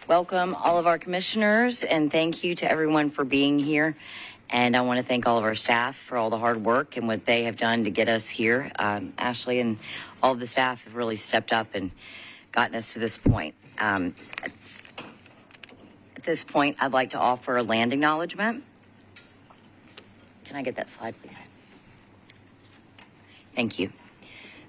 welcome all of our commissioners, and thank you to everyone for being here. And I want to thank all of our staff for all the hard work and what they have done to get us here. Ashley and all of the staff have really stepped up and gotten us to this point. At this point, I'd like to offer a land acknowledgement. Can I get that slide, please? Thank you.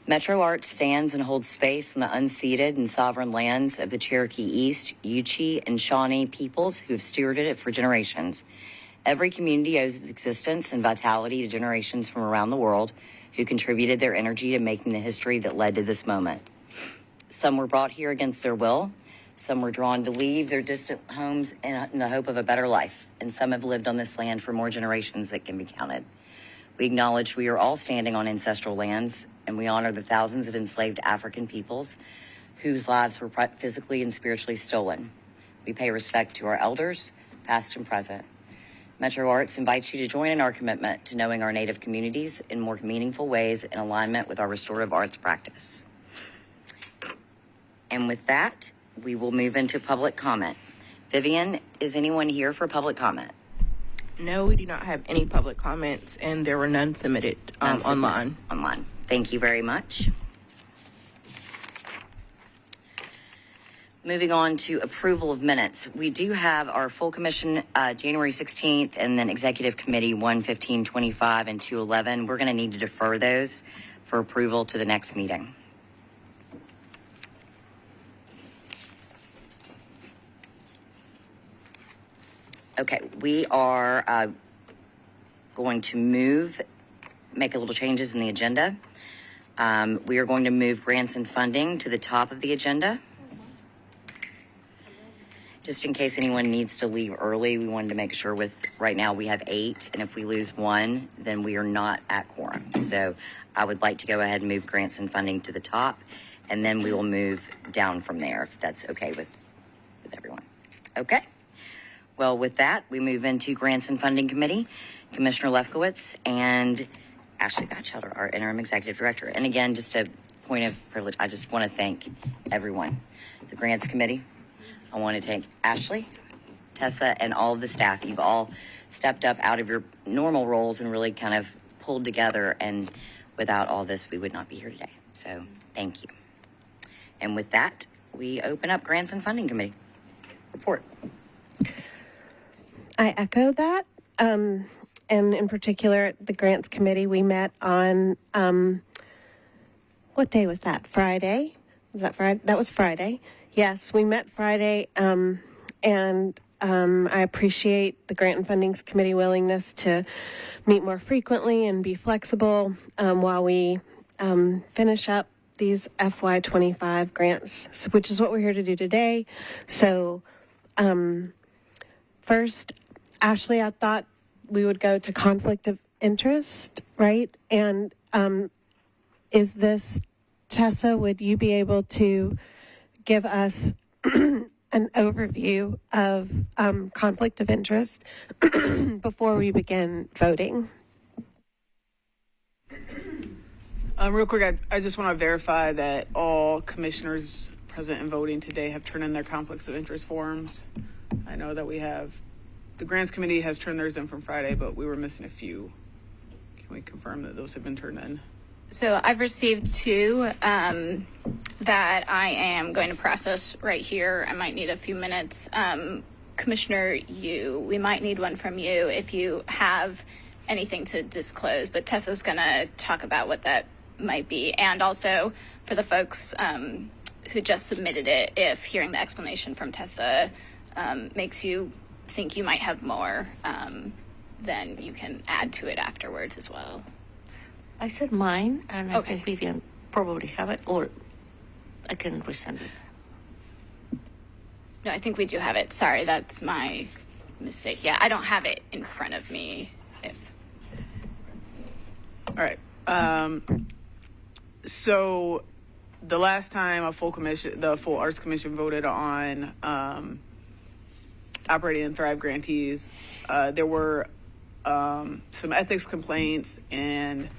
Metro Arts stands and holds space on the unceded and sovereign lands of the Cherokee East, Yuchi, and Shawnee peoples who have stewarded it for generations. Every community owes its existence and vitality to generations from around the world who contributed their energy to making the history that led to this moment. Some were brought here against their will. Some were drawn to leave their distant homes in the hope of a better life. And some have lived on this land for more generations that can be counted. We acknowledge we are all standing on ancestral lands, and we honor the thousands of enslaved African peoples whose lives were physically and spiritually stolen. We pay respect to our elders, past and present. Metro Arts invites you to join in our commitment to knowing our Native communities in more meaningful ways in alignment with our restorative arts practice. And with that, we will move into public comment. Vivian, is anyone here for public comment? No, we do not have any public comments, and there were none submitted online. Thank you very much. Moving on to approval of minutes. We do have our full commission January 16th and then executive committee 1/15/25 and 2/11. We're going to need to defer those for approval to the next meeting. Okay, we are going to make a little changes in the agenda. We are going to move grants and funding to the top of the agenda. Just in case anyone needs to leave early, we wanted to make sure right now we have 8, and if we lose 1, then we are not at quorum. So I would like to go ahead and move grants and funding to the top, and then we will move down from there, if that's okay with everyone. Okay. Well, with that, we move into Grants and Funding Committee. Commissioner Lefkowitz and Ashley Batchelder, our Interim Executive Director. And again, just a point of privilege, I just want to thank everyone. The Grants Committee, I want to thank Ashley, Tessa, and all of the staff. You've all stepped up out of your normal roles and really kind of pulled together. And without all this, we would not be here today. So thank you. And with that, we open up Grants and Funding Committee. Report. I echo that. And in particular, the Grants Committee, we met on, what day was that? Friday? Was that Friday? That was Friday. Yes, we met Friday. And I appreciate the Grant and Funding Committee willingness to meet more frequently and be flexible while we finish up these FY25 grants, which is what we're here to do today. So first, Ashley, I thought we would go to conflict of interest, right? And is this, Tessa, would you be able to give us an overview of conflict of interest before we begin voting? Real quick, I just want to verify that all commissioners present and voting today have turned in their conflicts of interest forms. I know that the Grants Committee has turned theirs in from Friday, but we were missing a few. Can we confirm that those have been turned in? So I've received 2 that I am going to process right here. I might need a few minutes. Commissioner Yu, we might need one from you if you have anything to disclose, but Tessa's going to talk about what that might be. And also for the folks who just submitted it, if hearing the explanation from Tessa makes you think you might have more, then you can add to it afterwards as well. I said mine, and I Okay. think Vivian probably have it, or I can resend it. No, I think we do have it. Sorry, that's my mistake. Yeah, I don't have it in front of me. All right. So the last time the full Arts Commission voted on operating and Thrive grantees, there were some ethics complaints and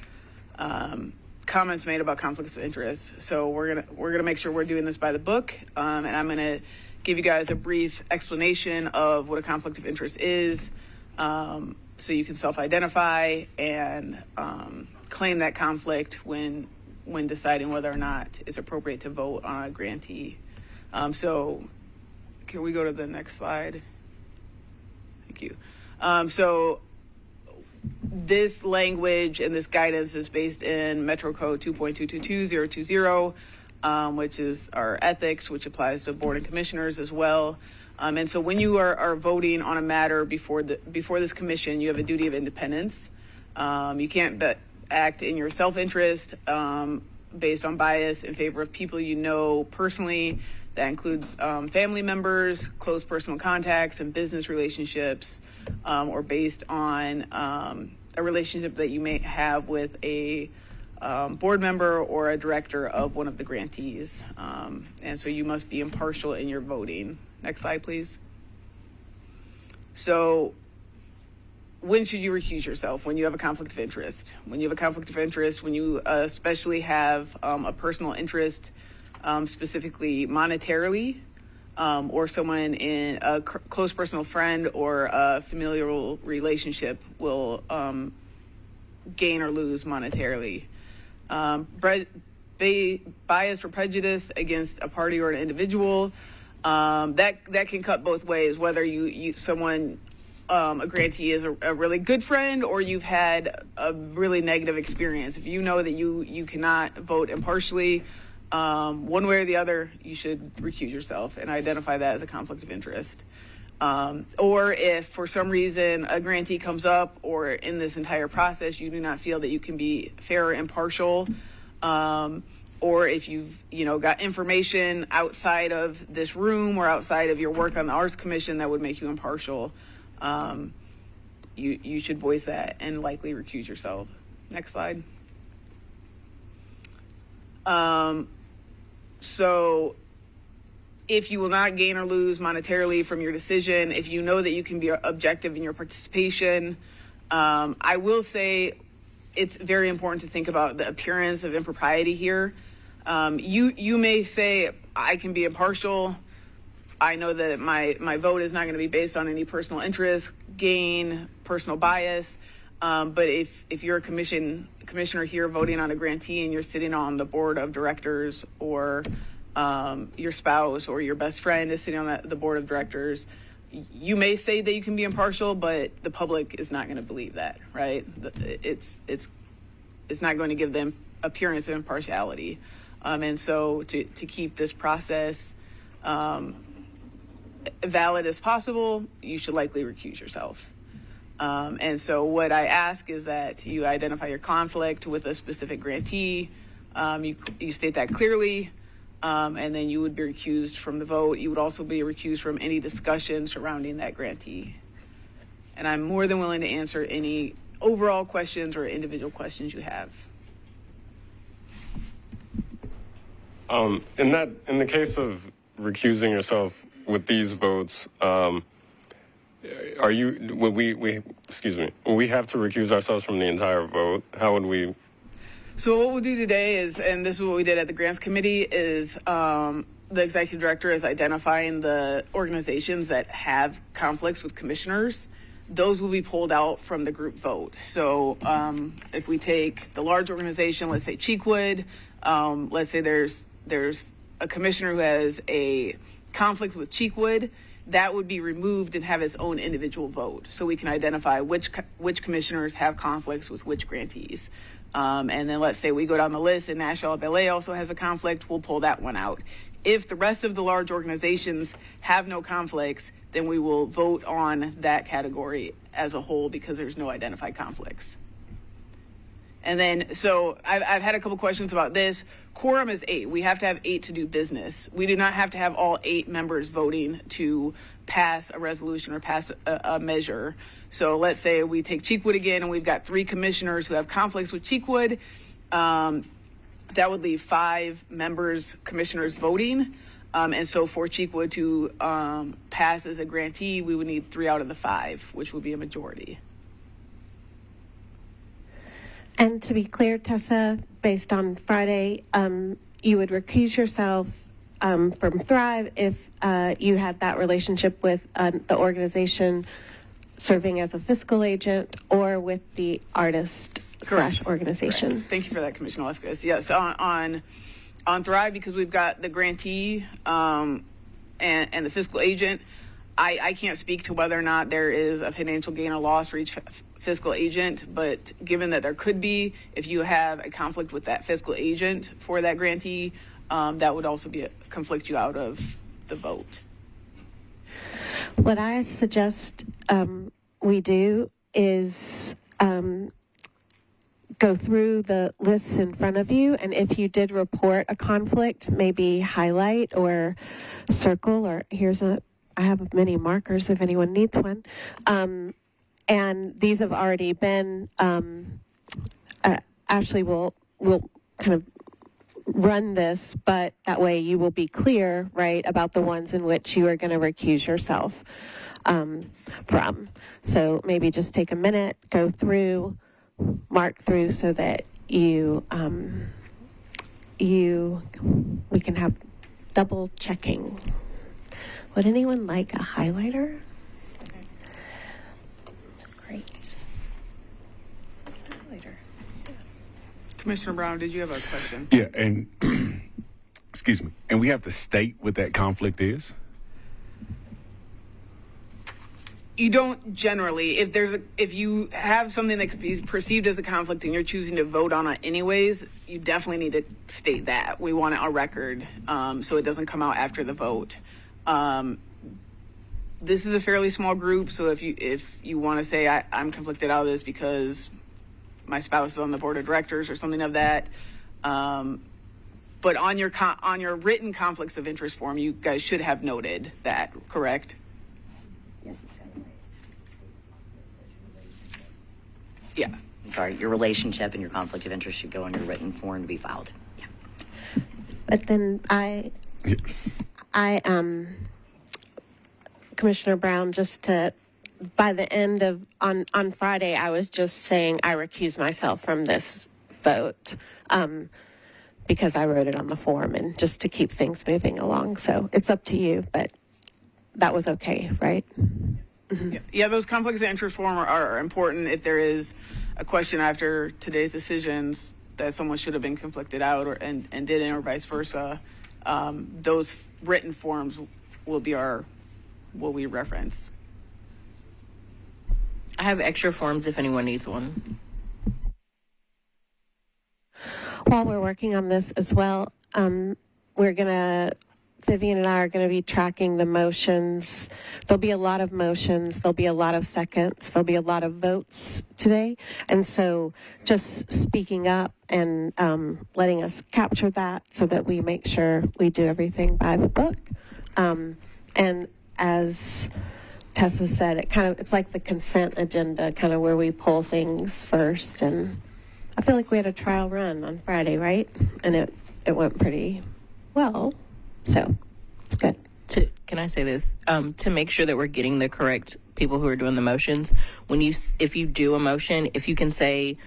comments made about conflicts of interest. So we're gonna make sure we're doing this by the book, and I'm gonna give you guys a brief explanation of what a conflict of interest is, so you can self-identify and claim that conflict when deciding whether or not it's appropriate to vote on a grantee. So can we go to the next slide? Thank you. So this language and this guidance is based in Metro Code 2.222.020, which is our ethics, which applies to board and commissioners as well. And so when you are voting on a matter before this commission, you have a duty of independence. You can't act in your self-interest based on bias in favor of people you know personally. That includes family members, close personal contacts, and business relationships, or based on a relationship that you may have with a board member or a director of one of the grantees. And so you must be impartial in your voting. Next slide, please. So when should you recuse yourself? When you have a conflict of interest. When you have a conflict of interest, when you especially have a personal interest, specifically monetarily, or someone in a close personal friend or a familial relationship will gain or lose monetarily. Biased or prejudice against a party or an individual, that can cut both ways, whether someone a grantee is a really good friend or you've had a really negative experience. If you know that you cannot vote impartially, one way or the other, you should recuse yourself and identify that as a conflict of interest. Or if for some reason a grantee comes up or in this entire process you do not feel that you can be fair or impartial, or if you've got information outside of this room or outside of your work on the Arts Commission that would make you impartial, you should voice that and likely recuse yourself. Next slide. So if you will not gain or lose monetarily from your decision, if you know that you can be objective in your participation, I will say it's very important to think about the appearance of impropriety here. You may say, I can be impartial. I know that my vote is not going to be based on any personal interest, gain, personal bias. But if you're a commissioner here voting on a grantee and you're sitting on the board of directors, or your spouse or your best friend is sitting on the board of directors, you may say that you can be impartial, but the public is not going to believe that, right? It's not going to give them appearance of impartiality. And so to keep this process valid as possible, you should likely recuse yourself. And so what I ask is that you identify your conflict with a specific grantee, you state that clearly, and then you would be recused from the vote. You would also be recused from any discussion surrounding that grantee. And I'm more than willing to answer any overall questions or individual questions you have. In the case of recusing yourself with these votes, will we have to recuse ourselves from the entire vote? How would we? So what we'll do today is, and this is what we did at the Grants Committee, is the executive director is identifying the organizations that have conflicts with commissioners. Those will be pulled out from the group vote. So if we take the large organization, let's say Cheekwood, let's say there's a commissioner who has a conflict with Cheekwood, that would be removed and have its own individual vote. So we can identify which commissioners have conflicts with which grantees. And then let's say we go down the list and Nashville LA also has a conflict, we'll pull that one out. If the rest of the large organizations have no conflicts, then we will vote on that category as a whole because there's no identified conflicts. And then, so I've had a couple questions about this. Quorum is 8. We have to have 8 to do business. We do not have to have all 8 members voting to pass a resolution or pass a measure. So let's say we take Cheekwood again and we've got 3 commissioners who have conflicts with Cheekwood. That would leave 5 commissioners voting. And so for Cheekwood to pass as a grantee, we would need 3 out of the 5, which would be a majority. And to be clear, Tessa, based on Friday, you would recuse yourself from Thrive if you had that relationship with the organization serving as a fiscal agent or with the artist / organization. Correct. Thank you for that, Commissioner Lefkowitz. Yes, on Thrive, because we've got the grantee and the fiscal agent, I can't speak to whether or not there is a financial gain or loss for each fiscal agent, but given that there could be, if you have a conflict with that fiscal agent for that grantee, that would also conflict you out of the vote. What I suggest we do is go through the lists in front of you, and if you did report a conflict, maybe highlight or circle, or I have many markers if anyone needs one. And these have already been, Ashley will kind of run this, but that way you will be clear, right, about the ones in which you are going to recuse yourself from. So maybe just take a minute, go through, mark through so that we can have double checking. Would anyone like a highlighter? Great. What's a highlighter? Yes. Commissioner Brown, did you have a question? Yeah, and excuse me, and we have to state what that conflict is. You don't generally, if you have something that could be perceived as a conflict and you're choosing to vote on it anyways, you definitely need to state that. We want it on record so it doesn't come out after the vote. This is a fairly small group, so if you want to say I'm conflicted out of this because my spouse is on the board of directors or something of that, but on your written conflicts of interest form, you guys should have noted that, correct? Yeah. Sorry, your relationship and your conflict of interest should go on your written form to be filed. Yeah. But then Commissioner Brown, by the end of, on Friday, I was just saying I recuse myself from this vote because I wrote it on the form and just to keep things moving along. So it's up to you, but that was okay, right? Mm-hmm. Yeah, those conflicts of interest form are important if there is a question after today's decisions that someone should have been conflicted out and didn't, or vice versa. Those written forms will be what we reference. I have extra forms if anyone needs one. While we're working on this as well, Vivian and I are going to be tracking the motions. There'll be a lot of motions. There'll be a lot of seconds. There'll be a lot of votes today. And so just speaking up and letting us capture that so that we make sure we do everything by the book. And as Tessa said, it's like the consent agenda, kind of where we pull things first. And I feel like we had a trial run on Friday, right? And it went pretty well. So it's good. Can I say this? To make sure that we're getting the correct people who are doing the motions, if you do a motion, if you can say,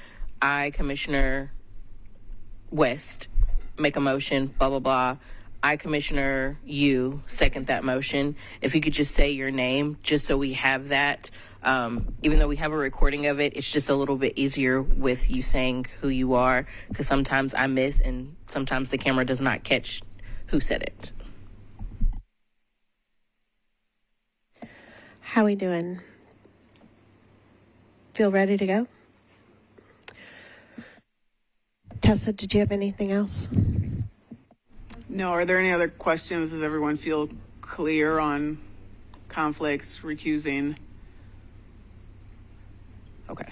I, Commissioner West, make a motion, blah, blah, blah. I, Commissioner you, second that motion. If you could just say your name, just so we have that. Even though we have a recording of it, it's just a little bit easier with you saying who you are, because sometimes I miss and sometimes the camera does not catch who said it. How we doing? Feel ready to go? Tessa, did you have anything else? No. Are there any other questions? Does everyone feel clear on conflicts, recusing? Okay.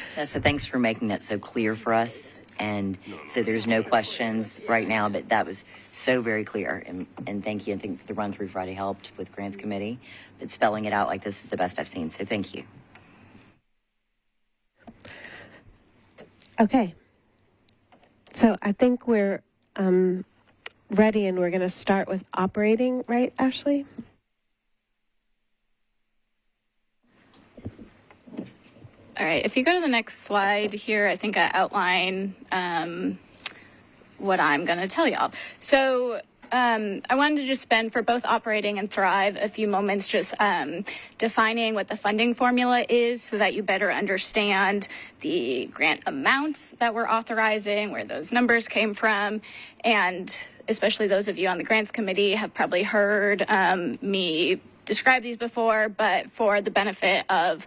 Tessa, thanks for making that so clear for us. And so there's no questions right now, but that was so very clear. And thank you. I think the run through Friday helped with Grants Committee, but spelling it out like this is the best I've seen. So thank you. Okay. So I think we're ready, and we're going to start with operating, right, Ashley? All right, if you go to the next slide here, I think I outline what I'm going to tell y'all. So I wanted to just spend, for both operating and Thrive, a few moments just defining what the funding formula is so that you better understand the grant amounts that we're authorizing, where those numbers came from, and especially those of you on the grants committee have probably heard me describe these before, but for the benefit of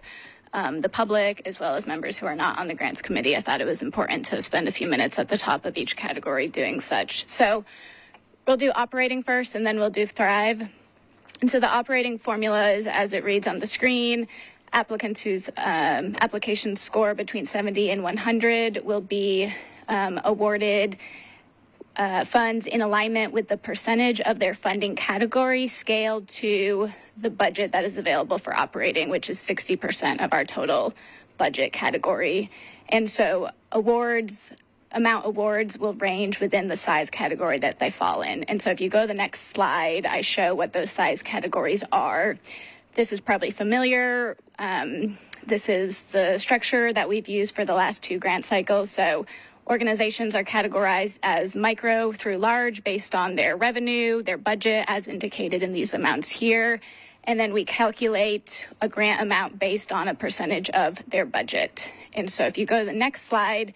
the public as well as members who are not on the grants committee, I thought it was important to spend a few minutes at the top of each category doing such. So we'll do operating first, and then we'll do Thrive. And so the operating formula is as it reads on the screen. Applicants whose application score between 70 and 100 will be awarded funds in alignment with the percentage of their funding category scaled to the budget that is available for operating, which is 60% of our total budget category. And so amount awards will range within the size category that they fall in. And so if you go to the next slide, I show what those size categories are. This is probably familiar. This is the structure that we've used for the last 2 grant cycles. So organizations are categorized as micro through large based on their revenue, their budget, as indicated in these amounts here. And then we calculate a grant amount based on a percentage of their budget. And so if you go to the next slide,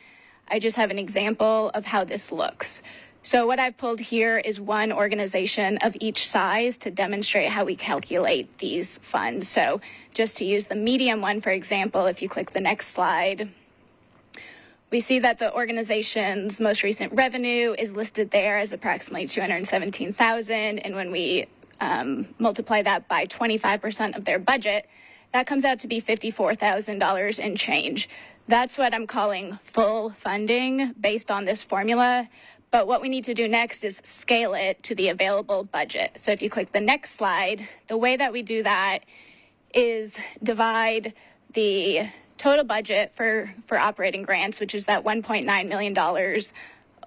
I just have an example of how this looks. So what I've pulled here is one organization of each size to demonstrate how we calculate these funds. So just to use the medium one, for example, if you click the next slide, we see that the organization's most recent revenue is listed there as approximately $217,000. And when we multiply that by 25% of their budget, that comes out to be $54,000 and change. That's what I'm calling full funding based on this formula. But what we need to do next is scale it to the available budget. So if you click the next slide, the way that we do that is divide the total budget for operating grants, which is that $1.9 million,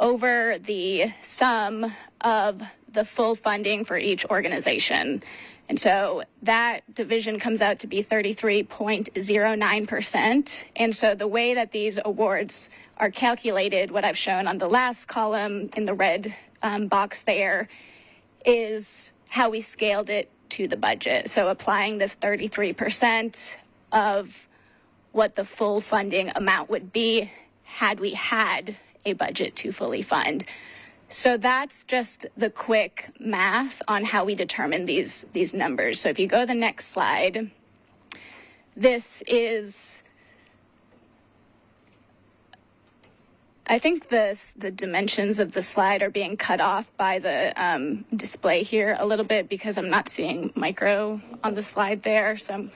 over the sum of the full funding for each organization. And so that division comes out to be 33.09%. And so the way that these awards are calculated, what I've shown on the last column in the red box there, is how we scaled it to the budget. So applying this 33% of what the full funding amount would be had we had a budget to fully fund. So that's just the quick math on how we determine these numbers. So if you go to the next slide, this is, I think the dimensions of the slide are being cut off by the display here a little bit because I'm not seeing micro on the slide there. So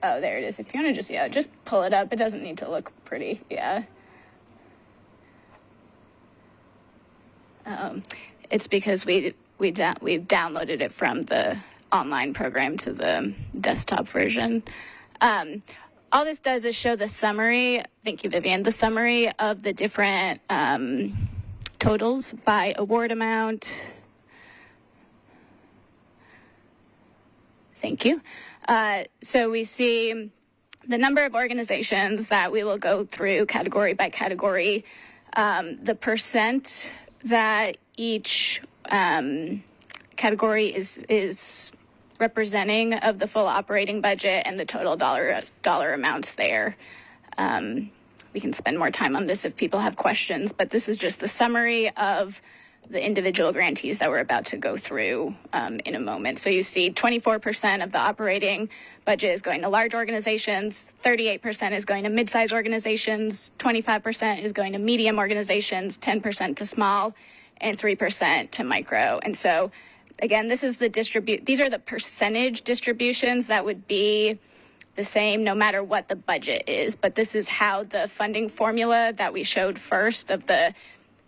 oh, there it is. If you want to just pull it up. It doesn't need to look pretty. Yeah. It's because we've downloaded it from the online program to the desktop version. All this does is show the summary. Thank you, Vivian. The summary of the different totals by award amount. Thank you. So we see the number of organizations that we will go through category by category, the percent that each category is representing of the full operating budget, and the total dollar amounts there. We can spend more time on this if people have questions, but this is just the summary of the individual grantees that we're about to go through in a moment. So you see 24% of the operating budget is going to large organizations, 38% is going to mid-sized organizations, 25% is going to medium organizations, 10% to small, and 3% to micro. And so again, this is these are the percentage distributions that would be the same no matter what the budget is. But this is how the funding formula that we showed first of the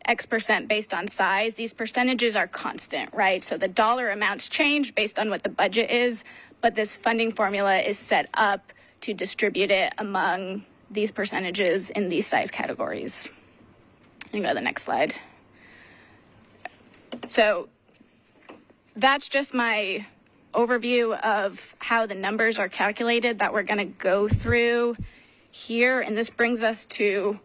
X percent based on size, these percentages are constant, right? So the dollar amounts change based on what the budget is, but this funding formula is set up to distribute it among these percentages in these size categories. You go to the next slide. So that's just my overview of how the numbers are calculated that we're going to go through here. And this brings us to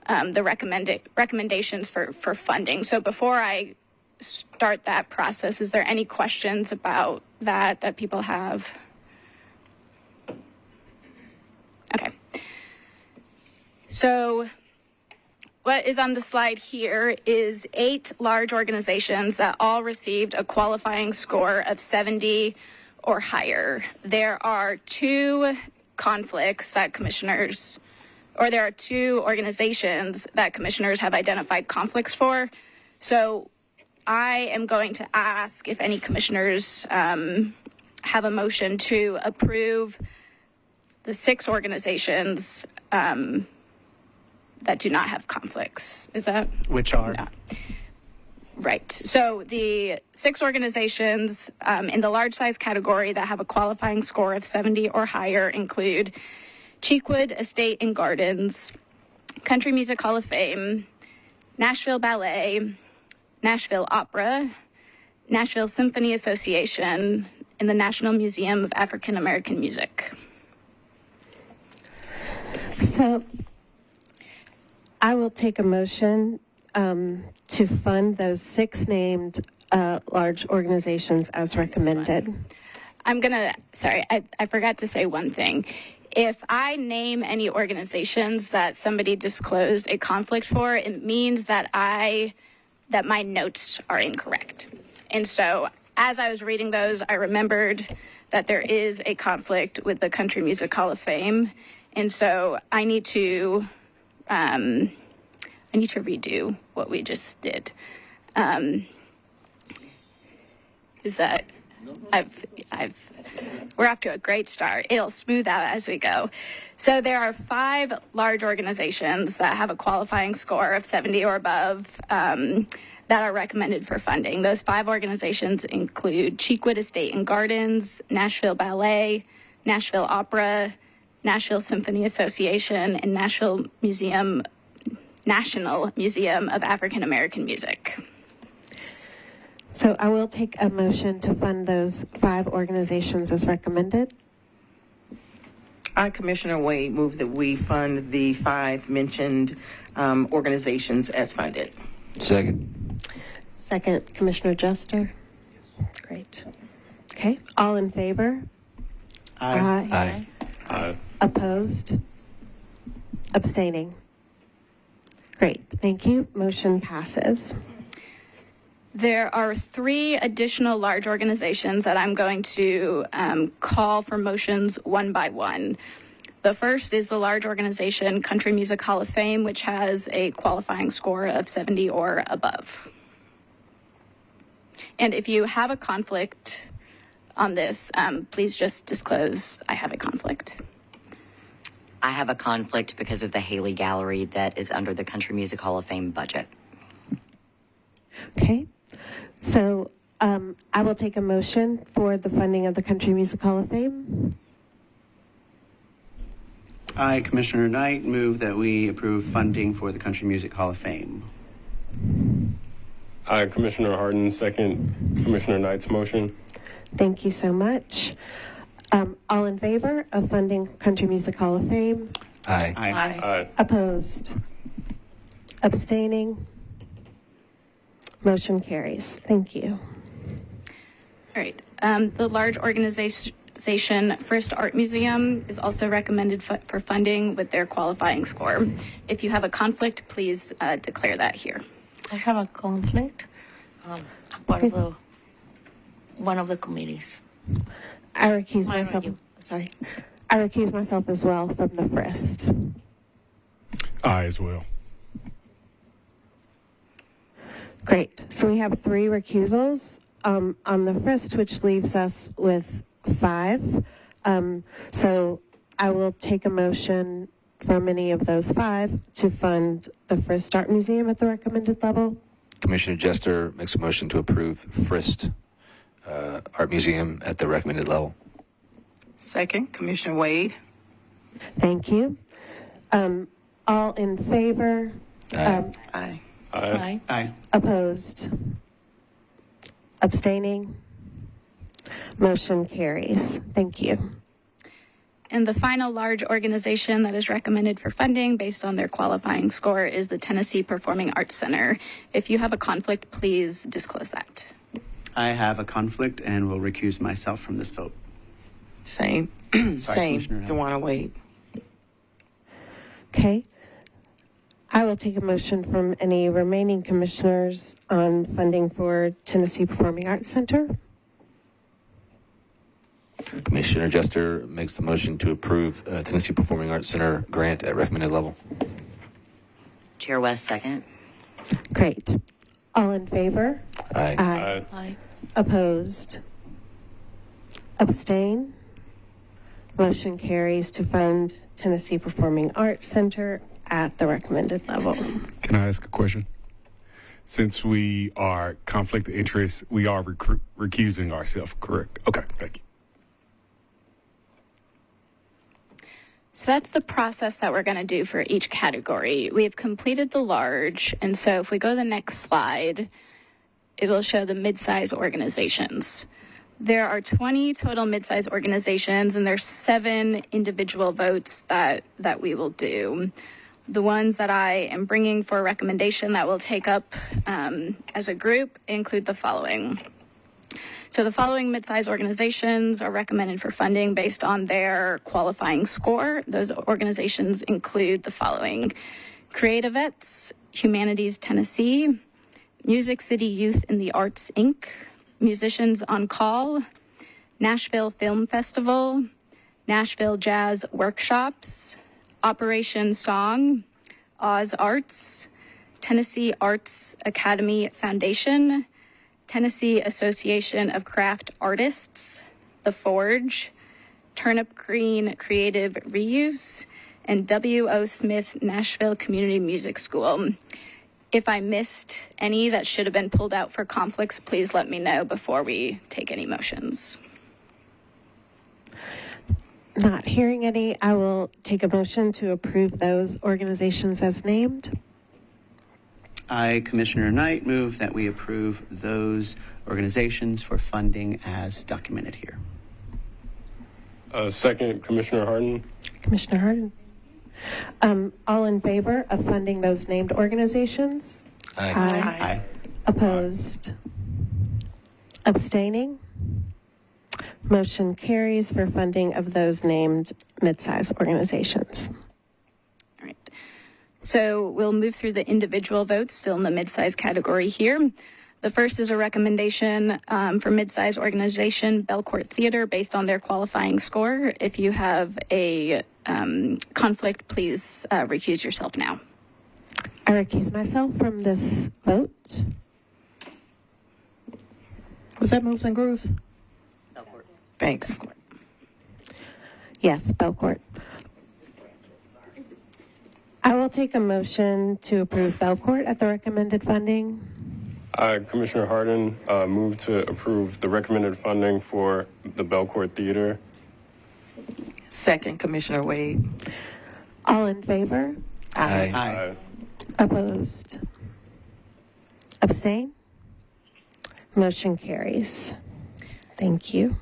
the recommendations for funding. So before I start that process, is there any questions about that people have? Okay. So what is on the slide here is 8 large organizations that all received a qualifying score of 70 or higher. There are 2 conflicts that commissioners, or there are 2 organizations that commissioners have identified conflicts for. So I am going to ask if any commissioners have a motion to approve the 6 organizations that do not have conflicts. Is that? Which are? No. Right. So the 6 organizations in the large size category that have a qualifying score of 70 or higher include Cheekwood Estate and Gardens, Country Music Hall of Fame, Nashville Ballet, Nashville Opera, Nashville Symphony Association, and the National Museum of African American Music. So I will take a motion to fund those 6 named large organizations as recommended. I'm gonna, sorry, I forgot to say one thing. If I name any organizations that somebody disclosed a conflict for, it means that that my notes are incorrect. And so as I was reading those, I remembered that there is a conflict with the Country Music Hall of Fame. And so I need to redo what we just did. Is that we're off to a great start. It'll smooth out as we go. So there are 5 large organizations that have a qualifying score of 70 or above that are recommended for funding. Those 5 organizations include Cheekwood Estate and Gardens, Nashville Ballet, Nashville Opera, Nashville Symphony Association, and National Museum of African American Music. So I will take a motion to fund those 5 organizations as recommended. I, Commissioner Wade, move that we fund the 5 mentioned organizations as funded. Second. Second, Commissioner Jester. Great. Okay, all in favor? Aye. Aye. Opposed? Abstaining? Great, thank you. Motion passes. There are 3 additional large organizations that I'm going to call for motions one by one. The first is the large organization Country Music Hall of Fame, which has a qualifying score of 70 or above. And if you have a conflict on this, please just disclose I have a conflict. I have a conflict because of the Haley Gallery that is under the Country Music Hall of Fame budget. Okay, so I will take a motion for the funding of the Country Music Hall of Fame. I, Commissioner Knight, move that we approve funding for the Country Music Hall of Fame. I, Commissioner Harden, second Commissioner Knight's motion. Thank you so much. All in favor of funding Country Music Hall of Fame? Aye. Aye. Opposed? Abstaining? Motion carries. Thank you. All right. The large organization Frist Art Museum is also recommended for funding with their qualifying score. If you have a conflict, please declare that here. I have a conflict. I'm part of one of the committees. I recuse Mine or myself. you? Sorry. I recuse myself as well from the Frist. Aye as well. Great. So we have 3 recusals on the Frist, which leaves us with 5. So I will take a motion from any of those 5 to fund the Frist Art Museum at the recommended level. Commissioner Jester makes a motion to approve Frist Art Museum at the recommended level. Second, Commissioner Wade. Thank you. All in favor? Aye. Aye. Aye. Aye. Opposed? Abstaining? Motion carries. Thank you. And the final large organization that is recommended for funding based on their qualifying score is the Tennessee Performing Arts Center. If you have a conflict, please disclose that. I have a conflict and will recuse myself from this vote. Same. Sorry, Same. Commissioner Knight. DeWanna Wade. Okay. I will take a motion from any remaining commissioners on funding for Tennessee Performing Arts Center. Commissioner Jester makes the motion to approve Tennessee Performing Arts Center grant at recommended level. Chair West, second. Great. All in favor? Aye. Aye. Aye. Opposed? Abstain? Motion carries to fund Tennessee Performing Arts Center at the recommended level. Can I ask a question? Since we are conflict of interest, we are recusing ourselves, correct? Okay, thank you. So that's the process that we're going to do for each category. We have completed the large, and so if we go to the next slide, it will show the mid-size organizations. There are 20 total mid-size organizations, and there's 7 individual votes that we will do. The ones that I am bringing for recommendation that we'll take up as a group include the following. So the following mid-size organizations are recommended for funding based on their qualifying score. Those organizations include the following: Creative Vets, Humanities Tennessee, Music City Youth in the Arts, Inc., Musicians on Call, Nashville Film Festival, Nashville Jazz Workshops, Operation Song, Oz Arts, Tennessee Arts Academy Foundation, Tennessee Association of Craft Artists, The Forge, Turnip Green Creative Reuse, and W.O. Smith Nashville Community Music School. If I missed any that should have been pulled out for conflicts, please let me know before we take any motions. Not hearing any, I will take a motion to approve those organizations as named. I, Commissioner Knight, move that we approve those organizations for funding as documented here. Second, Commissioner Harden. Commissioner Harden. All in favor of funding those named organizations? Aye. Aye. Opposed? Abstaining? Motion carries for funding of those named mid-size organizations. All right. So we'll move through the individual votes still in the mid-size category here. The first is a recommendation for mid-size organization Belcourt Theater based on their qualifying score. If you have a conflict, please recuse yourself now. I recuse myself from this vote. Was that Moves and Grooves? Thanks. Yes, Belcourt. I will take a motion to approve Belcourt at the recommended funding. Commissioner Harden, move to approve the recommended funding for the Belcourt Theater. Second, Commissioner Wade. All in favor? Aye. Aye. Opposed? Abstain? Motion carries. Thank you.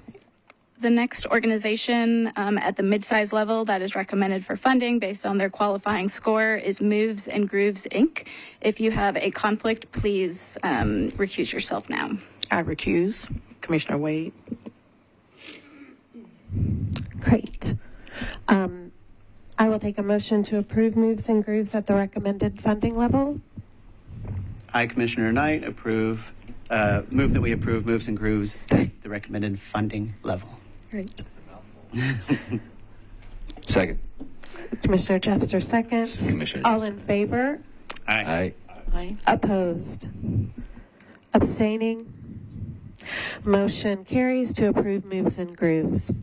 The next organization at the mid-size level that is recommended for funding based on their qualifying score is Moves and Grooves, Inc. If you have a conflict, please recuse yourself now. I recuse. Commissioner Wade. Great. I will take a motion to approve Moves and Grooves at the recommended funding level. I, Commissioner Knight, move that we approve Moves and Grooves at the recommended funding level. Great. Second. Commissioner Jester seconds. Commissioner All Jester. in favor? Aye. Aye. Opposed? Abstaining? Motion carries to approve Moves and Grooves.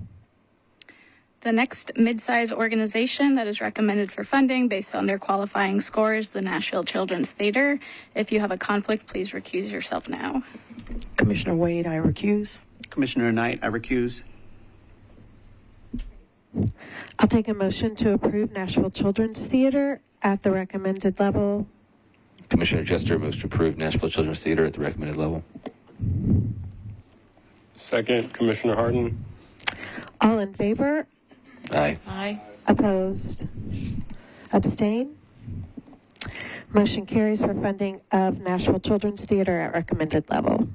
The next mid-size organization that is recommended for funding based on their qualifying scores, the Nashville Children's Theater. If you have a conflict, please recuse yourself now. Commissioner Wade, I recuse. Commissioner Knight, I recuse. I'll take a motion to approve Nashville Children's Theater at the recommended level. Commissioner Jester moves to approve Nashville Children's Theater at the recommended level. Second, Commissioner Harden. All in favor? Aye. Aye. Opposed? Abstain? Motion carries for funding of Nashville Children's Theater at recommended level.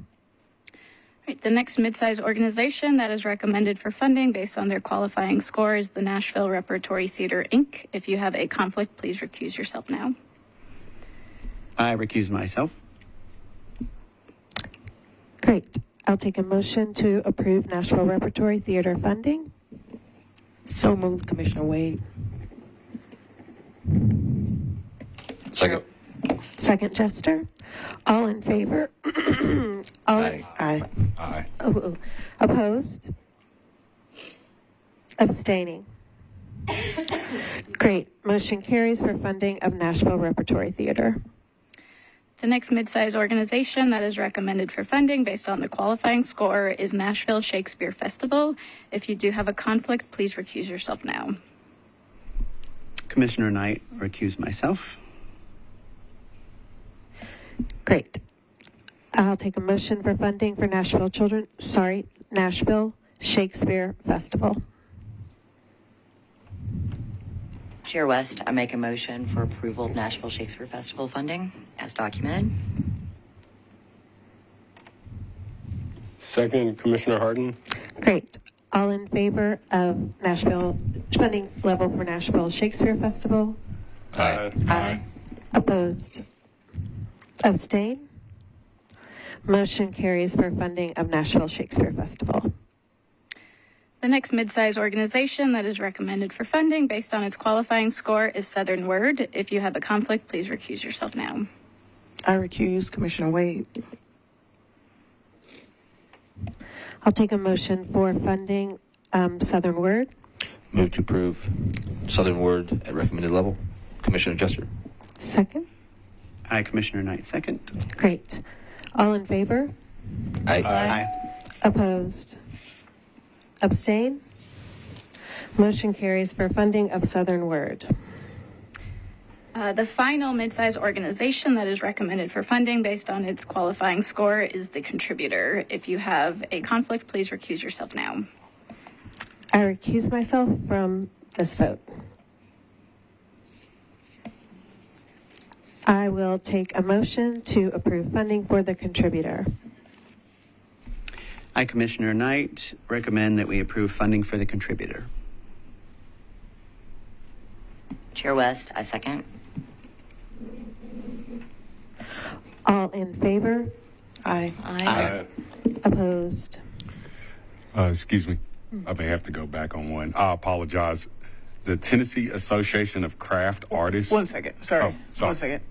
Right, the next mid-sized organization that is recommended for funding based on their qualifying score is the Nashville Repertory Theater, Inc. If you have a conflict, please recuse yourself now. I recuse myself. Great. I'll take a motion to approve Nashville Repertory Theater funding. So moved, Commissioner Wade. Second. Second, Jester. All in favor? Aye. Aye. Aye. Opposed? Abstaining? Great. Motion carries for funding of Nashville Repertory Theater. The next mid-sized organization that is recommended for funding based on the qualifying score is Nashville Shakespeare Festival. If you do have a conflict, please recuse yourself now. Commissioner Knight, recuse myself. Great. I'll take a motion for funding for Nashville Shakespeare Festival. Chair West, I make a motion for approval of Nashville Shakespeare Festival funding as documented. Second, Commissioner Harden. Great. All in favor of Nashville funding level for Nashville Shakespeare Festival? Aye. Aye. Opposed? Abstain? Motion carries for funding of Nashville Shakespeare Festival. The next mid-sized organization that is recommended for funding based on its qualifying score is Southern Word. If you have a conflict, please recuse yourself now. I recuse, Commissioner Wade. I'll take a motion for funding Southern Word. Move to approve Southern Word at recommended level. Commissioner Jester. Second. I, Commissioner Knight, second. Great. All in favor? Aye. Aye. Opposed? Abstain? Motion carries for funding of Southern Word. The final mid-sized organization that is recommended for funding based on its qualifying score is the Contributor. If you have a conflict, please recuse yourself now. I recuse myself from this vote. I will take a motion to approve funding for the Contributor. I, Commissioner Knight, recommend that we approve funding for the Contributor. Chair West, I second. All in favor? Aye. Aye. Opposed? Excuse me. I may have to go back on one. I apologize. The Tennessee Association of Craft Artists. 1 second. Sorry. Oh, sorry. 1 second.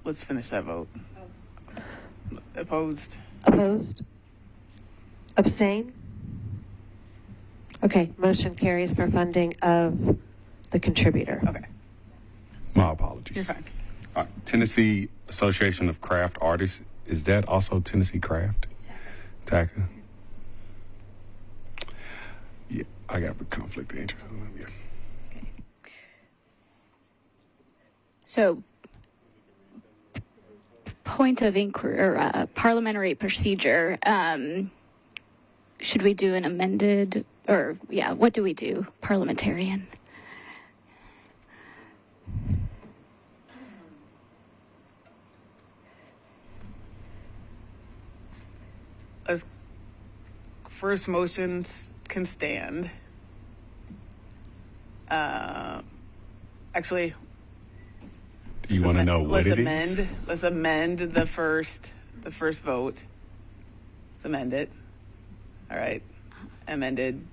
Let's finish that vote. Opposed? Opposed? Abstain? Okay, motion carries for funding of the Contributor. Okay. My apologies. You're fine. Tennessee Association of Craft Artists. Is that also Tennessee Craft? TACA. Yeah, I got a conflict of interest. Yeah. So, point of inquiry or parliamentary procedure. Should we do an amended, or what do we do? Parliamentarian. As first motions can stand. Actually, Do you want to know what it is? Let's amend the first vote. Let's amend it. All right. Amended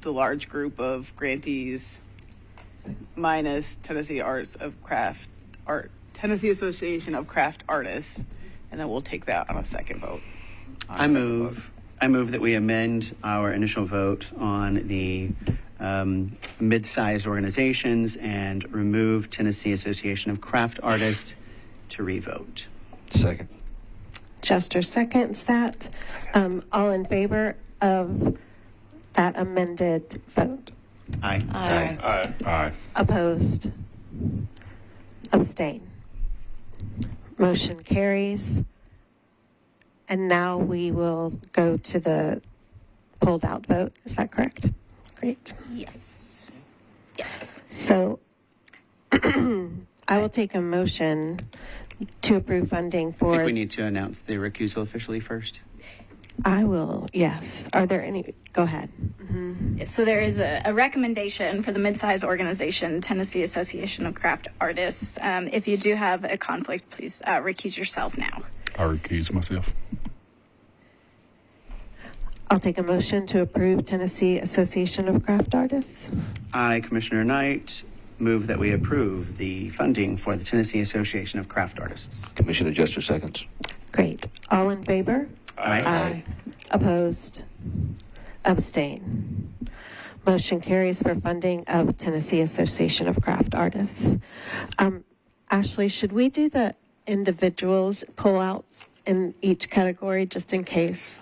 the large group of grantees minus Tennessee Association of Craft Artists, and then we'll take that on a second vote. I move that we amend our initial vote on the mid-sized organizations and remove Tennessee Association of Craft Artists to revote. Second. Chester seconds that. All in favor of that amended vote? Aye. Aye. Aye. Opposed? Abstain? Motion carries. And now we will go to the pulled out vote. Is that correct? Great. Yes. Yes. So I will take a motion to approve funding I think for. we need to announce the recusal officially first. I will, yes. Are there any? Go ahead. So there is a recommendation for the midsize organization, Tennessee Association of Craft Artists. If you do have a conflict, please recuse yourself now. I recuse myself. I'll take a motion to approve Tennessee Association of Craft Artists. I, Commissioner Knight, move that we approve the funding for the Tennessee Association of Craft Artists. Commissioner Jester seconds. Great. All in favor? Aye. Opposed? Abstain. Motion carries for funding of Tennessee Association of Craft Artists. Ashley, should we do the individuals pullouts in each category just in case?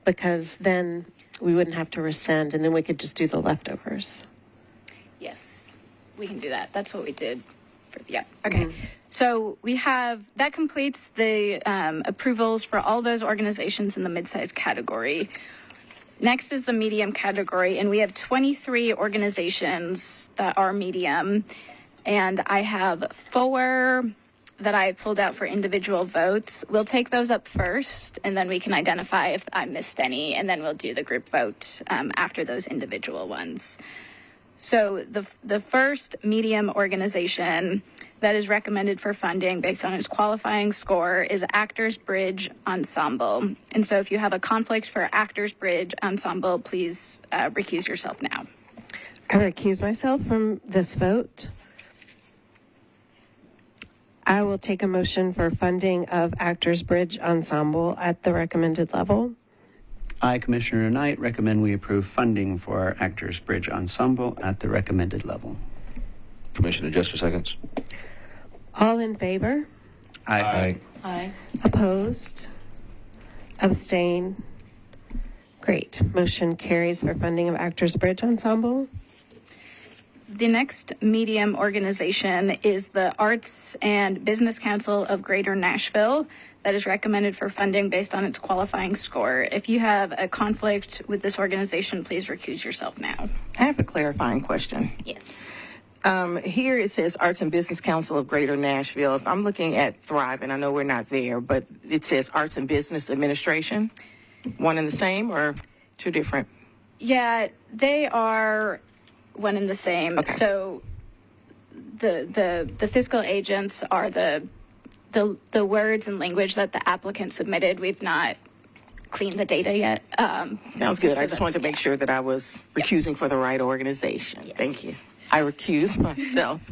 Because then we wouldn't have to rescind and then we could just do the leftovers. Yes, we can do that. That's what we did. Yeah. Okay. So we have that completes the approvals for all those organizations in the midsize category. Next is the medium category, and we have 23 organizations that are medium, and I have 4 that I pulled out for individual votes. We'll take those up first, and then we can identify if I missed any, and then we'll do the group vote after those individual ones. So the first medium organization that is recommended for funding based on its qualifying score is Actors Bridge Ensemble. And so if you have a conflict for Actors Bridge Ensemble, please recuse yourself now. I recuse myself from this vote. I will take a motion for funding of Actors Bridge Ensemble at the recommended level. I, Commissioner Knight, recommend we approve funding for Actors Bridge Ensemble at the recommended level. Commissioner Jester seconds. All in favor? Aye. Aye. Opposed? Abstain? Great. Motion carries for funding of Actors Bridge Ensemble. The next medium organization is the Arts and Business Council of Greater Nashville that is recommended for funding based on its qualifying score. If you have a conflict with this organization, please recuse yourself now. I have a clarifying question. Yes. Here it says Arts and Business Council of Greater Nashville. If I'm looking at Thrive, and I know we're not there, but it says Arts and Business Administration. One and the same or two different? Yeah, they are one and the same. Okay. So the fiscal agents are the words and language that the applicant submitted. We've not cleaned the data yet. Sounds good. so I just wanted to make sure that I was recusing for the right organization. Yes. Thank you. I recuse myself.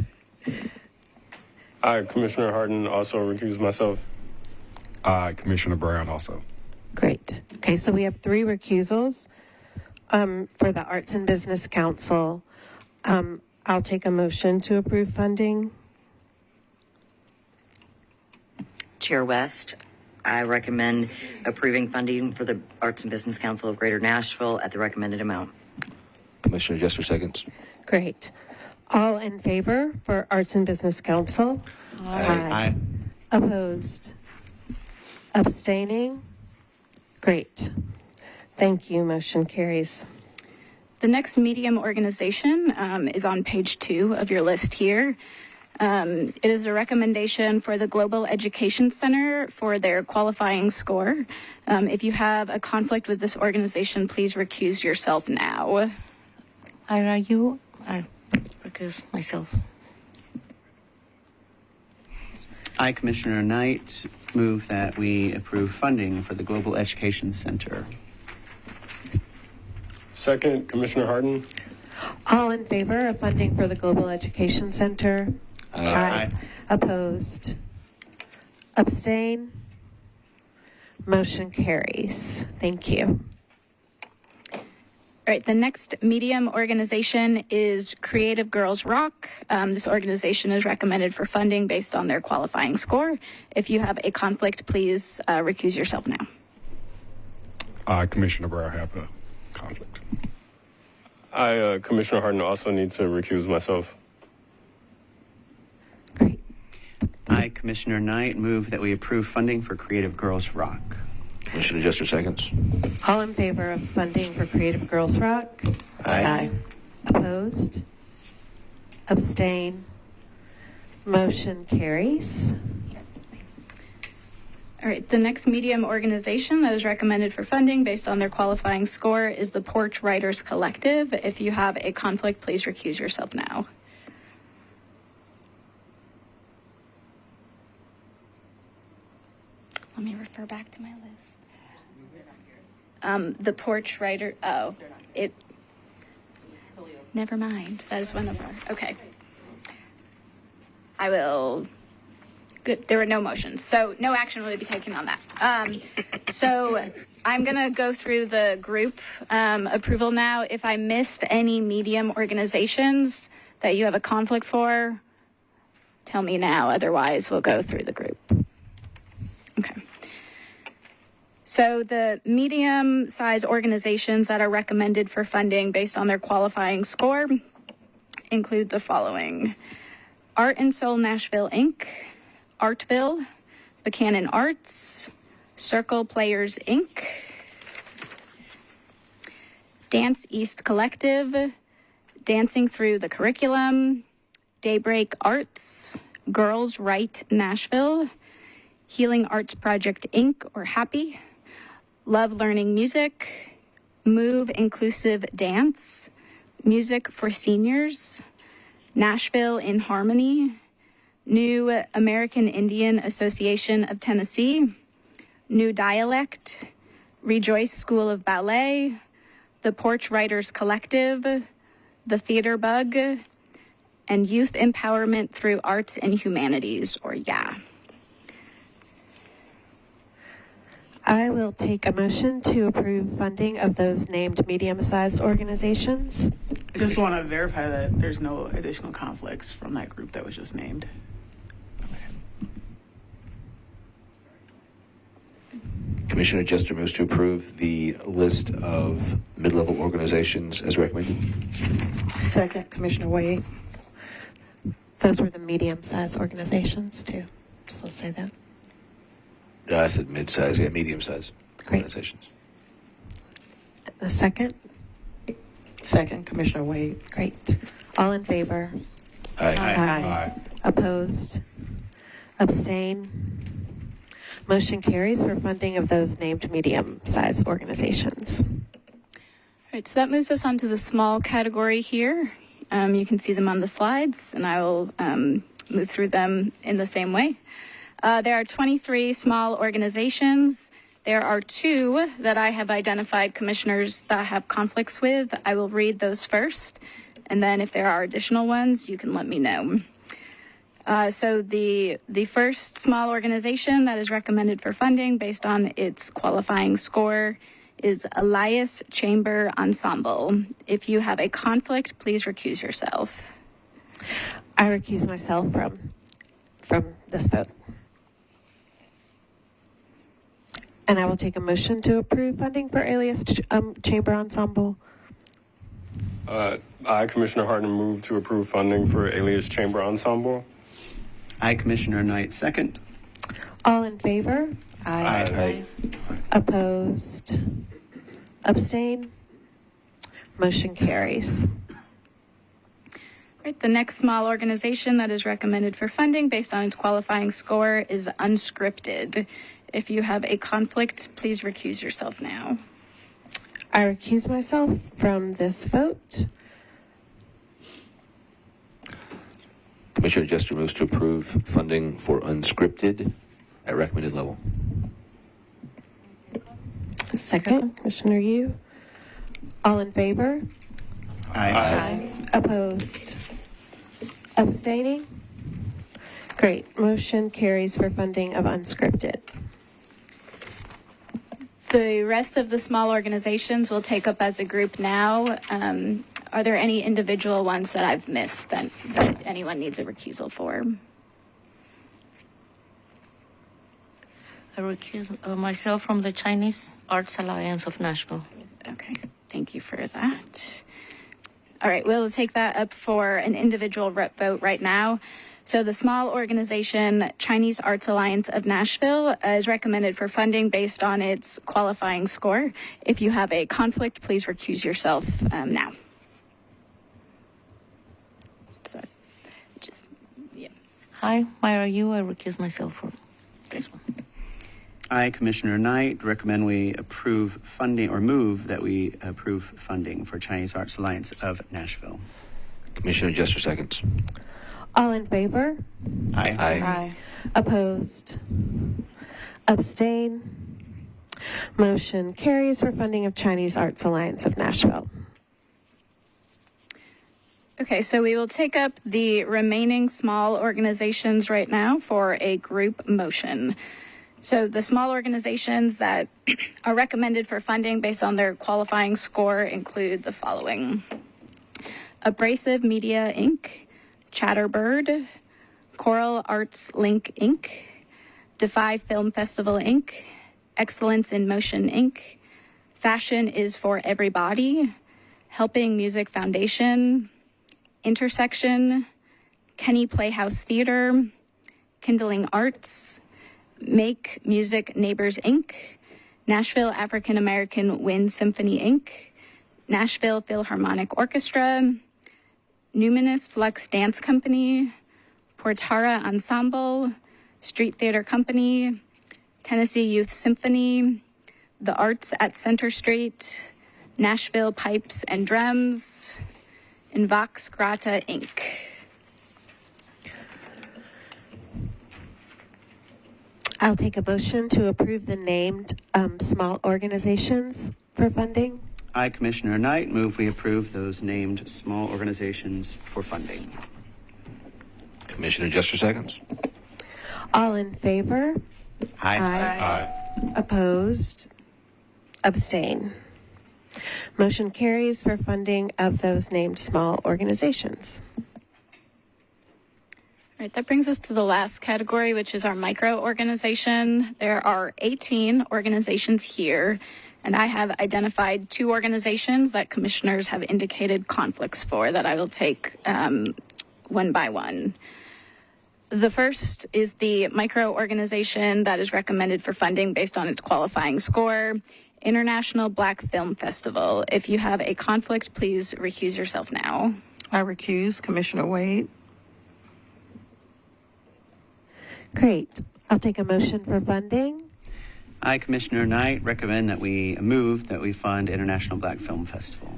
I, Commissioner Harden, also recuse myself. I, Commissioner Brown, also. Great. Okay, so we have 3 recusals for the Arts and Business Council. I'll take a motion to approve funding. Chair West, I recommend approving funding for the Arts and Business Council of Greater Nashville at the recommended amount. Commissioner Jester seconds. Great. All in favor for Arts and Business Council? Aye. Opposed? Abstaining? Great. Thank you. Motion carries. The next medium organization is on page 2 of your list here. It is a recommendation for the Global Education Center for their qualifying score. If you have a conflict with this organization, please recuse yourself now. I recuse myself. I, Commissioner Knight, move that we approve funding for the Global Education Center. Second, Commissioner Harden. All in favor of funding for the Global Education Center? Aye. Opposed? Abstain? Motion carries. Thank you. All right, the next medium organization is Creative Girls Rock. This organization is recommended for funding based on their qualifying score. If you have a conflict, please recuse yourself now. I, Commissioner Brown, have a conflict. I, Commissioner Harden, also need to recuse myself. Great. I, Commissioner Knight, move that we approve funding for Creative Girls Rock. Commissioner Jester seconds. All in favor of funding for Creative Girls Rock? Aye. Opposed? Abstain? Motion carries. All right, the next medium organization that is recommended for funding based on their qualifying score is the Porch Writers Collective. If you have a conflict, please recuse yourself now. Let me refer back to my list. The Porch Writer, never mind. That is one of our, okay. I will. Good. There were no motions, so no action will be taken on that. So I'm going to go through the group approval now. If I missed any medium organizations that you have a conflict for, tell me now. Otherwise, we'll go through the group. Okay. So the medium-sized organizations that are recommended for funding based on their qualifying score include the following: Art and Soul Nashville, Inc., Artville, Buchanan Arts, Circle Players, Inc., Dance East Collective, Dancing Through the Curriculum, Daybreak Arts, Girls Write Nashville, Healing Arts Project, Inc., or HAPPY, Love Learning Music, Move Inclusive Dance, Music for Seniors, Nashville in Harmony, New American Indian Association of Tennessee, New Dialect, Rejoice School of Ballet, the Porch Writers Collective, the Theater Bug, and Youth Empowerment Through Arts and Humanities, or YA. I will take a motion to approve funding of those named medium-sized organizations. I just want to verify that there's no additional conflicts from that group that was just named. Commissioner Jester moves to approve the list of mid-level organizations as recommended. Second, Commissioner Wade. Those were the medium-sized organizations, too. So we'll say that. I said mid-size, medium-size organizations. A second? Second, Commissioner Wade. Great. All in favor? Aye. Opposed? Abstain? Motion carries for funding of those named medium-sized organizations. All right, so that moves us on to the small category here. You can see them on the slides, and I will move through them in the same way. There are 23 small organizations. There are 2 that I have identified commissioners that have conflicts with. I will read those first, and then if there are additional ones, you can let me know. So the first small organization that is recommended for funding based on its qualifying score is Elias Chamber Ensemble. If you have a conflict, please recuse yourself. I recuse myself from this vote. And I will take a motion to approve funding for Elias Chamber Ensemble. I, Commissioner Harden, move to approve funding for Alias Chamber Ensemble. I, Commissioner Knight, second. All in favor? Aye. Opposed? Abstain? Motion carries. Right, the next small organization that is recommended for funding based on its qualifying score is Unscripted. If you have a conflict, please recuse yourself now. I recuse myself from this vote. Commissioner Jester moves to approve funding for Unscripted at recommended level. Second, Commissioner Yu. All in favor? Aye. Opposed? Abstaining? Great. Motion carries for funding of Unscripted. The rest of the small organizations we'll take up as a group now. Are there any individual ones that I've missed that anyone needs a recusal for? I recuse myself from the Chinese Arts Alliance of Nashville. Okay, thank you for that. All right, we'll take that up for an individual vote right now. So the small organization Chinese Arts Alliance of Nashville is recommended for funding based on its qualifying score. If you have a conflict, please recuse yourself now. So, Hi, Myra Yu. I recuse myself from this one. I, Commissioner Knight, recommend we approve funding or move that we approve funding for Chinese Arts Alliance of Nashville. Commissioner Jester seconds. All in favor? Aye. Aye. Opposed? Abstain? Motion carries for funding of Chinese Arts Alliance of Nashville. Okay, so we will take up the remaining small organizations right now for a group motion. So the small organizations that are recommended for funding based on their qualifying score include the following: Abrasive Media, Inc., Chatterbird, Choral Arts Link, Inc., Defy Film Festival, Inc., Excellence in Motion, Inc., Fashion is for Everybody, Helping Music Foundation, Intersection, Kenny Playhouse Theater, Kindling Arts, Make Music Neighbors, Inc., Nashville African American Wind Symphony, Inc., Nashville Philharmonic Orchestra, Numinous Flux Dance Company, Portara Ensemble, Street Theater Company, Tennessee Youth Symphony, The Arts at Center Street, Nashville Pipes and Drums, and Vox Grata, Inc. I'll take a motion to approve the named small organizations for funding. I, Commissioner Knight, move we approve those named small organizations for funding. Commissioner Jester seconds. All in favor? Aye. Opposed? Abstain? Motion carries for funding of those named small organizations. All right, that brings us to the last category, which is our micro organization. There are 18 organizations here, and I have identified 2 organizations that commissioners have indicated conflicts for that I will take one by one. The first is the micro organization that is recommended for funding based on its qualifying score, International Black Film Festival. If you have a conflict, please recuse yourself now. I recuse. Commissioner Wade. Great. I'll take a motion for funding. I, Commissioner Knight, recommend that we move that we fund International Black Film Festival.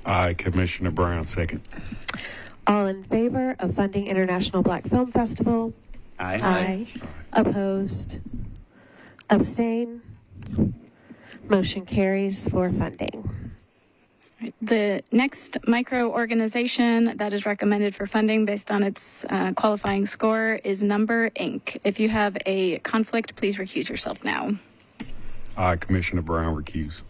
I, Commissioner Brown, second. All in favor of funding International Black Film Festival? Aye. Opposed? Abstain? Motion carries for funding. The next micro organization that is recommended for funding based on its qualifying score is Number Inc. If you have a conflict, please recuse yourself now. I, Commissioner Brown, recuse.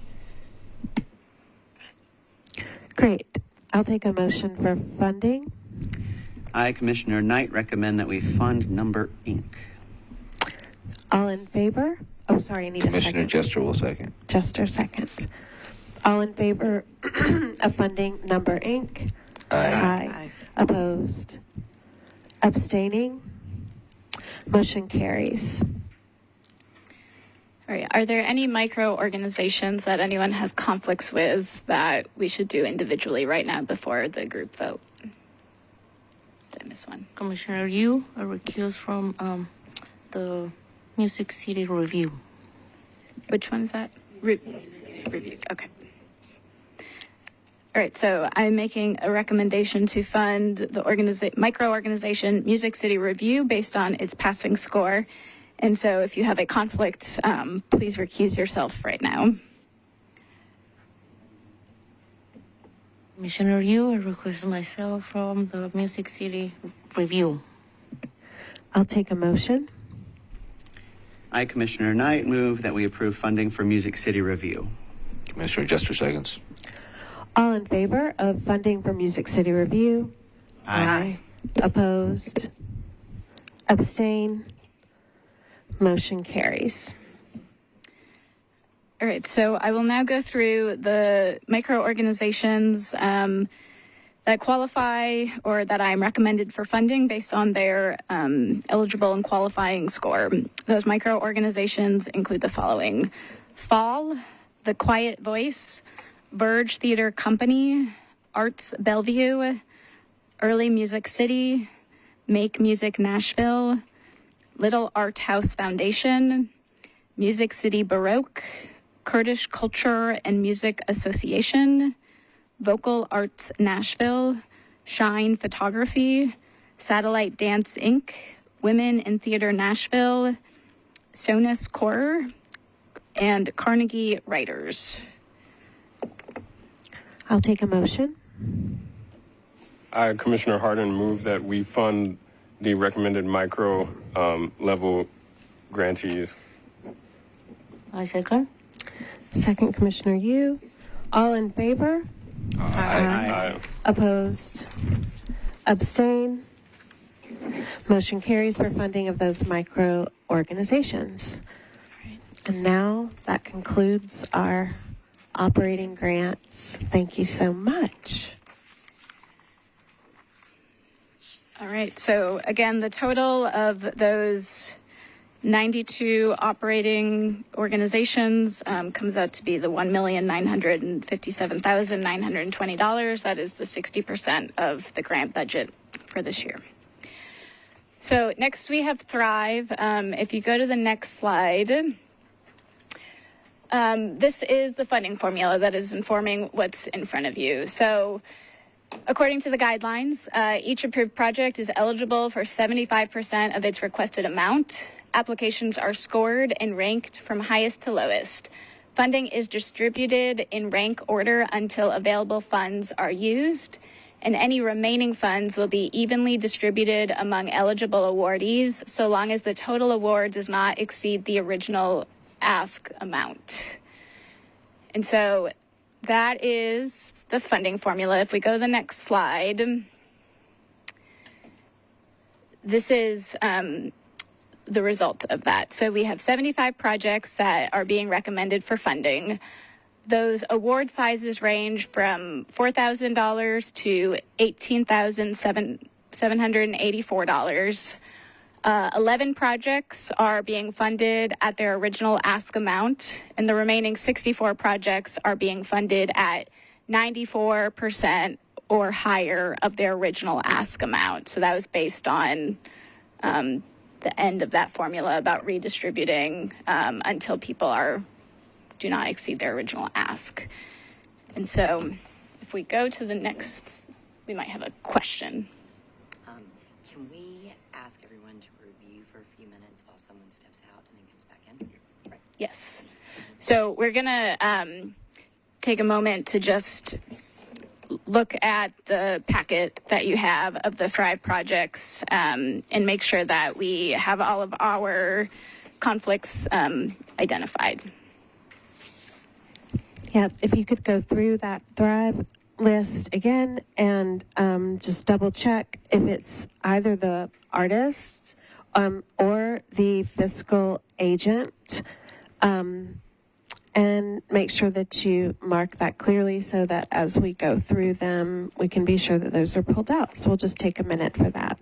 Great. I'll take a motion for funding. I, Commissioner Knight, recommend that we fund Number Inc. All in favor? Oh, sorry, I need a Commissioner second. Jester will second. Jester second. All in favor of funding Number Inc. Aye. Opposed? Abstaining? Motion carries. All right. Are there any micro organizations that anyone has conflicts with that we should do individually right now before the group vote? Did I miss one? Commissioner Yu, I recuse from the Music City Review. Which one is that? Review. Okay. All right, so I'm making a recommendation to fund the micro organization Music City Review based on its passing score. And so if you have a conflict, please recuse yourself right now. Commissioner Yu, I recuse myself from the Music City Review. I'll take a motion. I, Commissioner Knight, move that we approve funding for Music City Review. Commissioner Jester seconds. All in favor of funding for Music City Review? Aye. Opposed? Abstain? Motion carries. All right, so I will now go through the micro organizations that qualify or that I'm recommended for funding based on their eligible and qualifying score. Those micro organizations include the following: Fall, The Quiet Voice, Verge Theater Company, Arts Bellevue, Early Music City, Make Music Nashville, Little Art House Foundation, Music City Baroque, Kurdish Culture and Music Association, Vocal Arts Nashville, Shine Photography, Satellite Dance Inc., Women in Theater Nashville, Sonus Core, and Carnegie Writers. I'll take a motion. I, Commissioner Harden, move that we fund the recommended micro level grantees. I second. Second, Commissioner Yu. All in favor? Aye. Opposed? Abstain? Motion carries for funding of those micro organizations. And now that concludes our operating grants. Thank you so much. All right, so again, the total of those 92 operating organizations comes out to be the $1,957,920. That is the 60% of the grant budget for this year. So next we have Thrive. If you go to the next slide, this is the funding formula that is informing what's in front of you. So according to the guidelines, each approved project is eligible for 75% of its requested amount. Applications are scored and ranked from highest to lowest. Funding is distributed in rank order until available funds are used, and any remaining funds will be evenly distributed among eligible awardees so long as the total award does not exceed the original ask amount. And so that is the funding formula. If we go to the next slide, this is the result of that. So we have 75 projects that are being recommended for funding. Those award sizes range from $4,000 to $18,784. 11 projects are being funded at their original ask amount, and the remaining 64 projects are being funded at 94% or higher of their original ask amount. So that was based on the end of that formula about redistributing until people do not exceed their original ask. And so if we go to the next, we might have a question. Can we ask everyone to review for a few minutes while someone steps out and then comes back in? Right. Yes. So we're going to take a moment to just look at the packet that you have of the Thrive projects and make sure that we have all of our conflicts identified. Yeah, if you could go through that Thrive list again and just double check if it's either the artist or the fiscal agent, and make sure that you mark that clearly so that as we go through them, we can be sure that those are pulled out. So we'll just take a minute for that.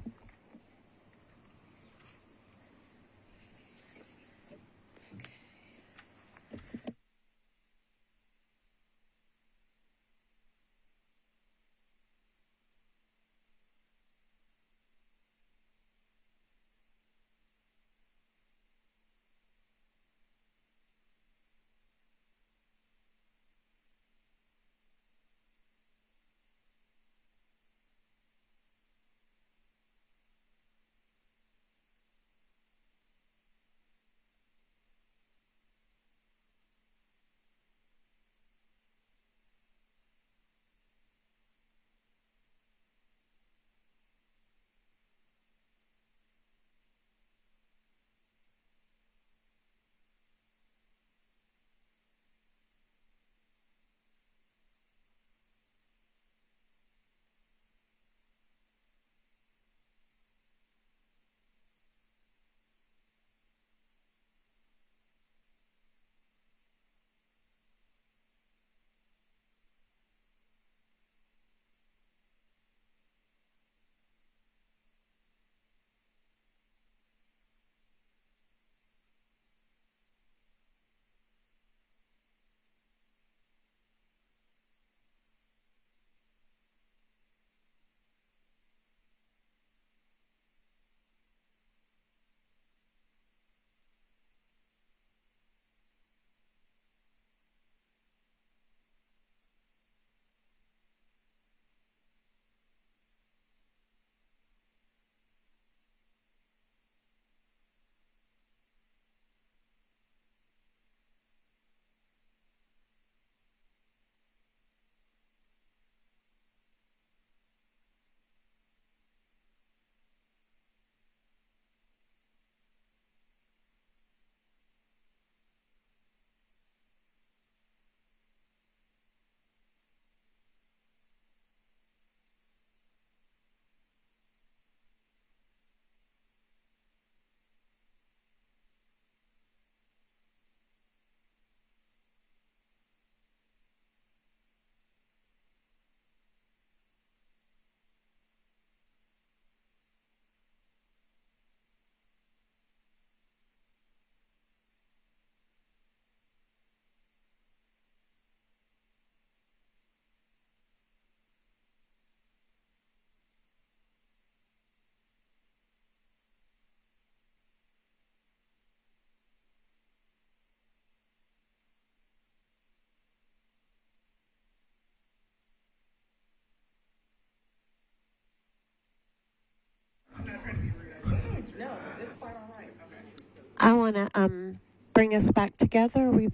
want to bring us back together? Are we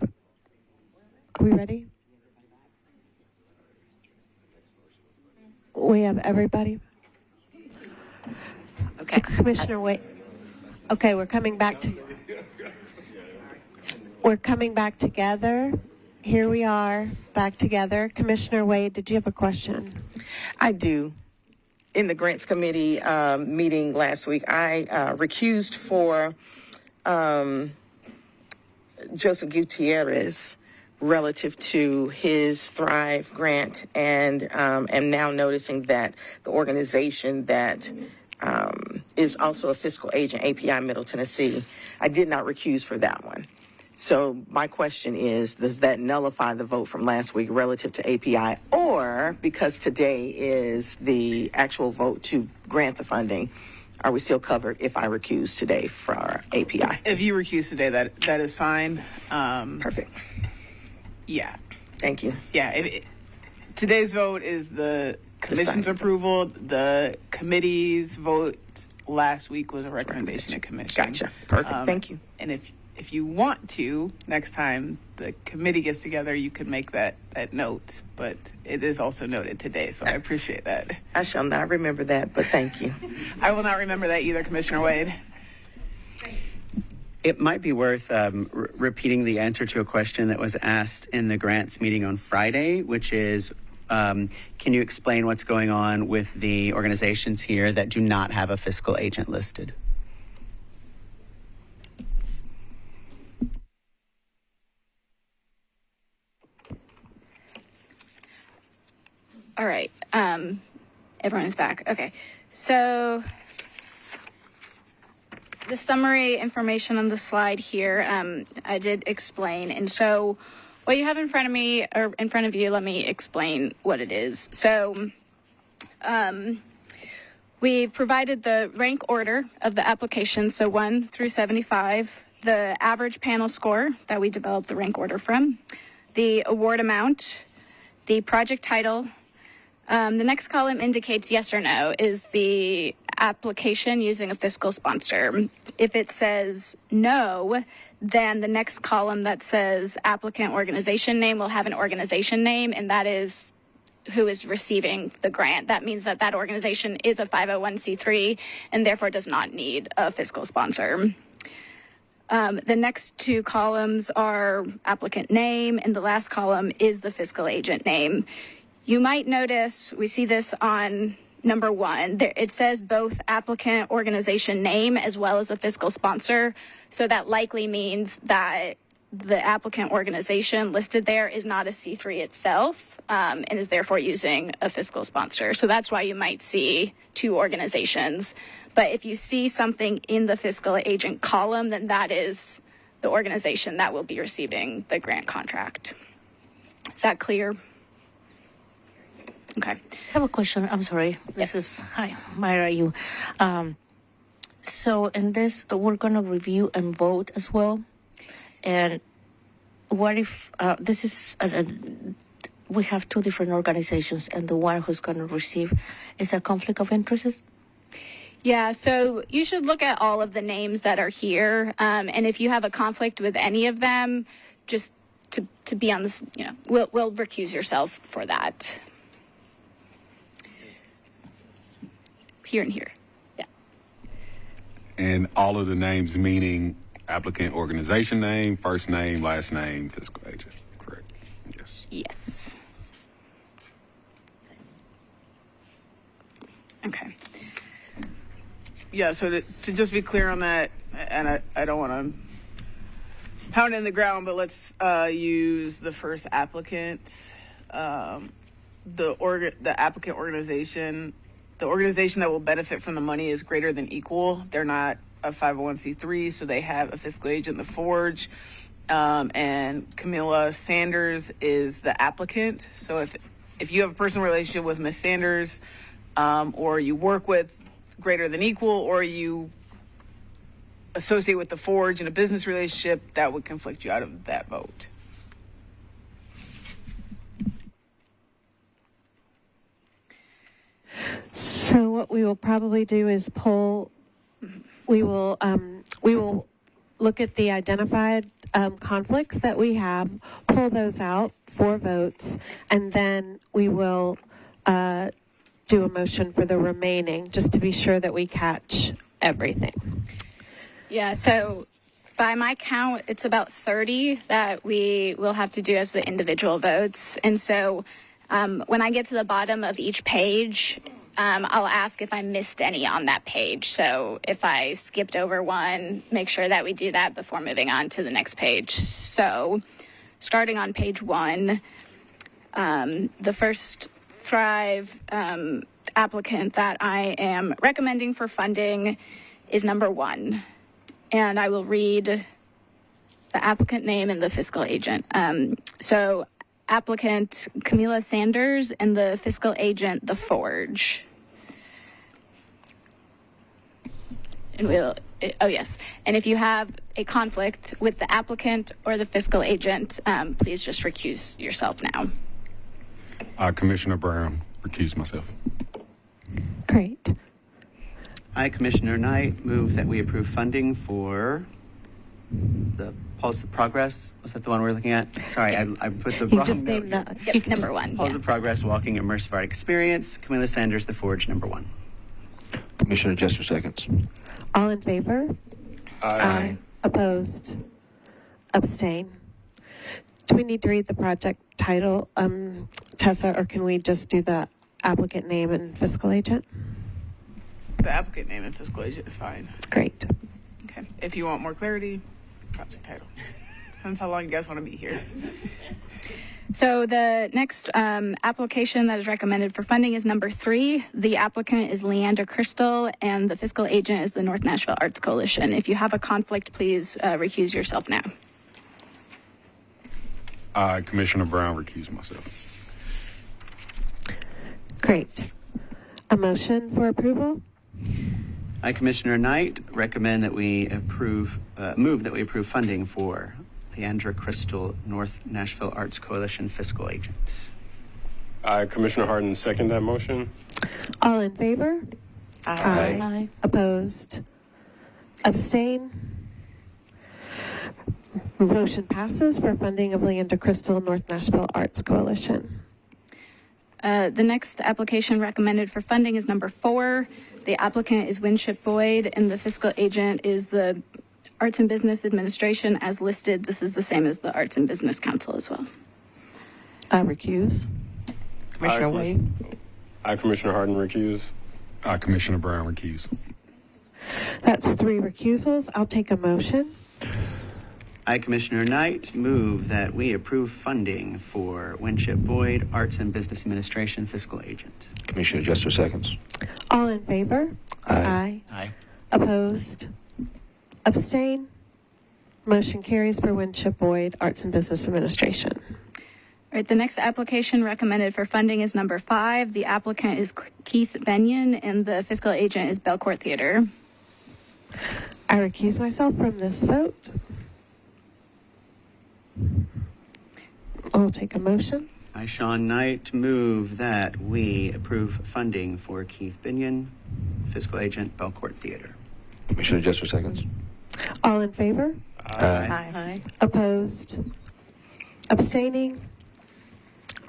ready? We have everybody? Okay. Commissioner Wade. Okay, we're coming back together. Here we are, back together. Commissioner Wade, did you have a question? I do. In the Grants Committee meeting last week, I recused for Joseph Gutierrez relative to his Thrive grant, and am now noticing that the organization that is also a fiscal agent, API Middle Tennessee, I did not recuse for that one. So my question is, does that nullify the vote from last week relative to API, or because today is the actual vote to grant the funding, are we still covered if I recuse today for API? If you recuse today, that is fine. Perfect. Yeah. Thank you. Yeah. Today's vote is the commission's approval. The committee's vote last week was a recommendation to commission. Gotcha. Perfect. Thank you. And if you want to, next time the committee gets together, you can make that note. But it is also noted today, so I appreciate that. I shall not remember that, but thank you. I will not remember that either, Commissioner Wade. It might be worth repeating the answer to a question that was asked in the grants meeting on Friday, which is, can you explain what's going on with the organizations here that do not have a fiscal agent listed? All right. Everyone is back. Okay. So the summary information on the slide here, I did explain. And so what you have in front of me, or in front of you, let me explain what it is. So we've provided the rank order of the applications, so 1 through 75, the average panel score that we developed the rank order from, the award amount, the project title. The next column indicates yes or no. Is the application using a fiscal sponsor? If it says no, then the next column that says applicant organization name will have an organization name, and that is who is receiving the grant. That means that that organization is a 501c3 and therefore does not need a fiscal sponsor. The next two columns are applicant name, and the last column is the fiscal agent name. You might notice, we see this on number 1, it says both applicant organization name as well as a fiscal sponsor. So that likely means that the applicant organization listed there is not a C3 itself, and is therefore using a fiscal sponsor. So that's why you might see 2 organizations. But if you see something in the fiscal agent column, then that is the organization that will be receiving the grant contract. Is that clear? Okay. I have a question. I'm sorry. Hi, Myra, you. So in this, we're going to review and vote as well. And what if this is, we have 2 different organizations, and the one who's going to receive is a conflict of interest? Yeah, so you should look at all of the names that are here. And if you have a conflict with any of them, just to be on this, we'll recuse yourself for that. Here and here. Yeah. And all of the names meaning applicant organization name, first name, last name, fiscal agent. Correct. Yes. Yes. Okay. Yeah, so to just be clear on that, and I don't want to pound it in the ground, but let's use the first applicant, the applicant organization. The organization that will benefit from the money is greater than equal. They're not a 501c3, so they have a fiscal agent, the Forge. And Camilla Sanders is the applicant. So if you have a personal relationship with Ms. Sanders, or you work with greater than equal, or you associate with the Forge in a business relationship, that would conflict you out of that vote. So what we will probably do is poll. We will look at the identified conflicts that we have, pull those out for votes, and then we will do a motion for the remaining, just to be sure that we catch everything. Yeah, so by my count, it's about 30 that we will have to do as the individual votes. And so when I get to the bottom of each page, I'll ask if I missed any on that page. So if I skipped over one, make sure that we do that before moving on to the next page. So starting on page 1, the first Thrive applicant that I am recommending for funding is number 1. And I will read the applicant name and the fiscal agent. So applicant Camila Sanders and the fiscal agent, The Forge. And and if you have a conflict with the applicant or the fiscal agent, please just recuse yourself now. Commissioner Brown, recuse myself. Great. I, Commissioner Knight, move that we approve funding for the Pulse of Progress. Was that the one we're looking at? Sorry, I put the He wrong just note named here. the. Yep, number 1. Pulse of Progress, Walking Immersive Art Experience. Camila Sanders, The Forge, number 1. Commissioner Jester seconds. All in favor? Aye. Opposed? Abstain? Do we need to read the project title, Tessa, or can we just do the applicant name and fiscal agent? The applicant name and fiscal agent is fine. Great. Okay. If you want more clarity, project title. Depends how long you guys want to be here. So the next application that is recommended for funding is number 3. The applicant is Leander Crystal, and the fiscal agent is the North Nashville Arts Coalition. If you have a conflict, please recuse yourself now. Commissioner Brown, recuse myself. Great. A motion for approval? I, Commissioner Knight, recommend that we move that we approve funding for Leandra Crystal, North Nashville Arts Coalition fiscal agent. I, Commissioner Harden, second that motion. All in favor? Aye. Opposed? Abstain? Motion passes for funding of Leander Crystal, North Nashville Arts Coalition. The next application recommended for funding is number 4. The applicant is Winship Boyd, and the fiscal agent is the Arts and Business Administration as listed. This is the same as the Arts and Business Council as well. I recuse. Commissioner Wade. I, Commissioner Harden, recuse. Commissioner Brown, recuse. That's 3 recusals. I'll take a motion. I, Commissioner Knight, move that we approve funding for Winship Boyd, Arts and Business Administration fiscal agent. Commissioner Jester seconds. All in favor? Aye. Aye. Opposed? Abstain? Motion carries for Winship Boyd, Arts and Business Administration. All right, the next application recommended for funding is number 5. The applicant is Keith Benyon, and the fiscal agent is Belcourt Theater. I recuse myself from this vote. I'll take a motion. I, Sean Knight, move that we approve funding for Keith Binion, fiscal agent, Belcourt Theater. Commissioner Jester seconds. All in favor? Aye. Opposed? Abstaining?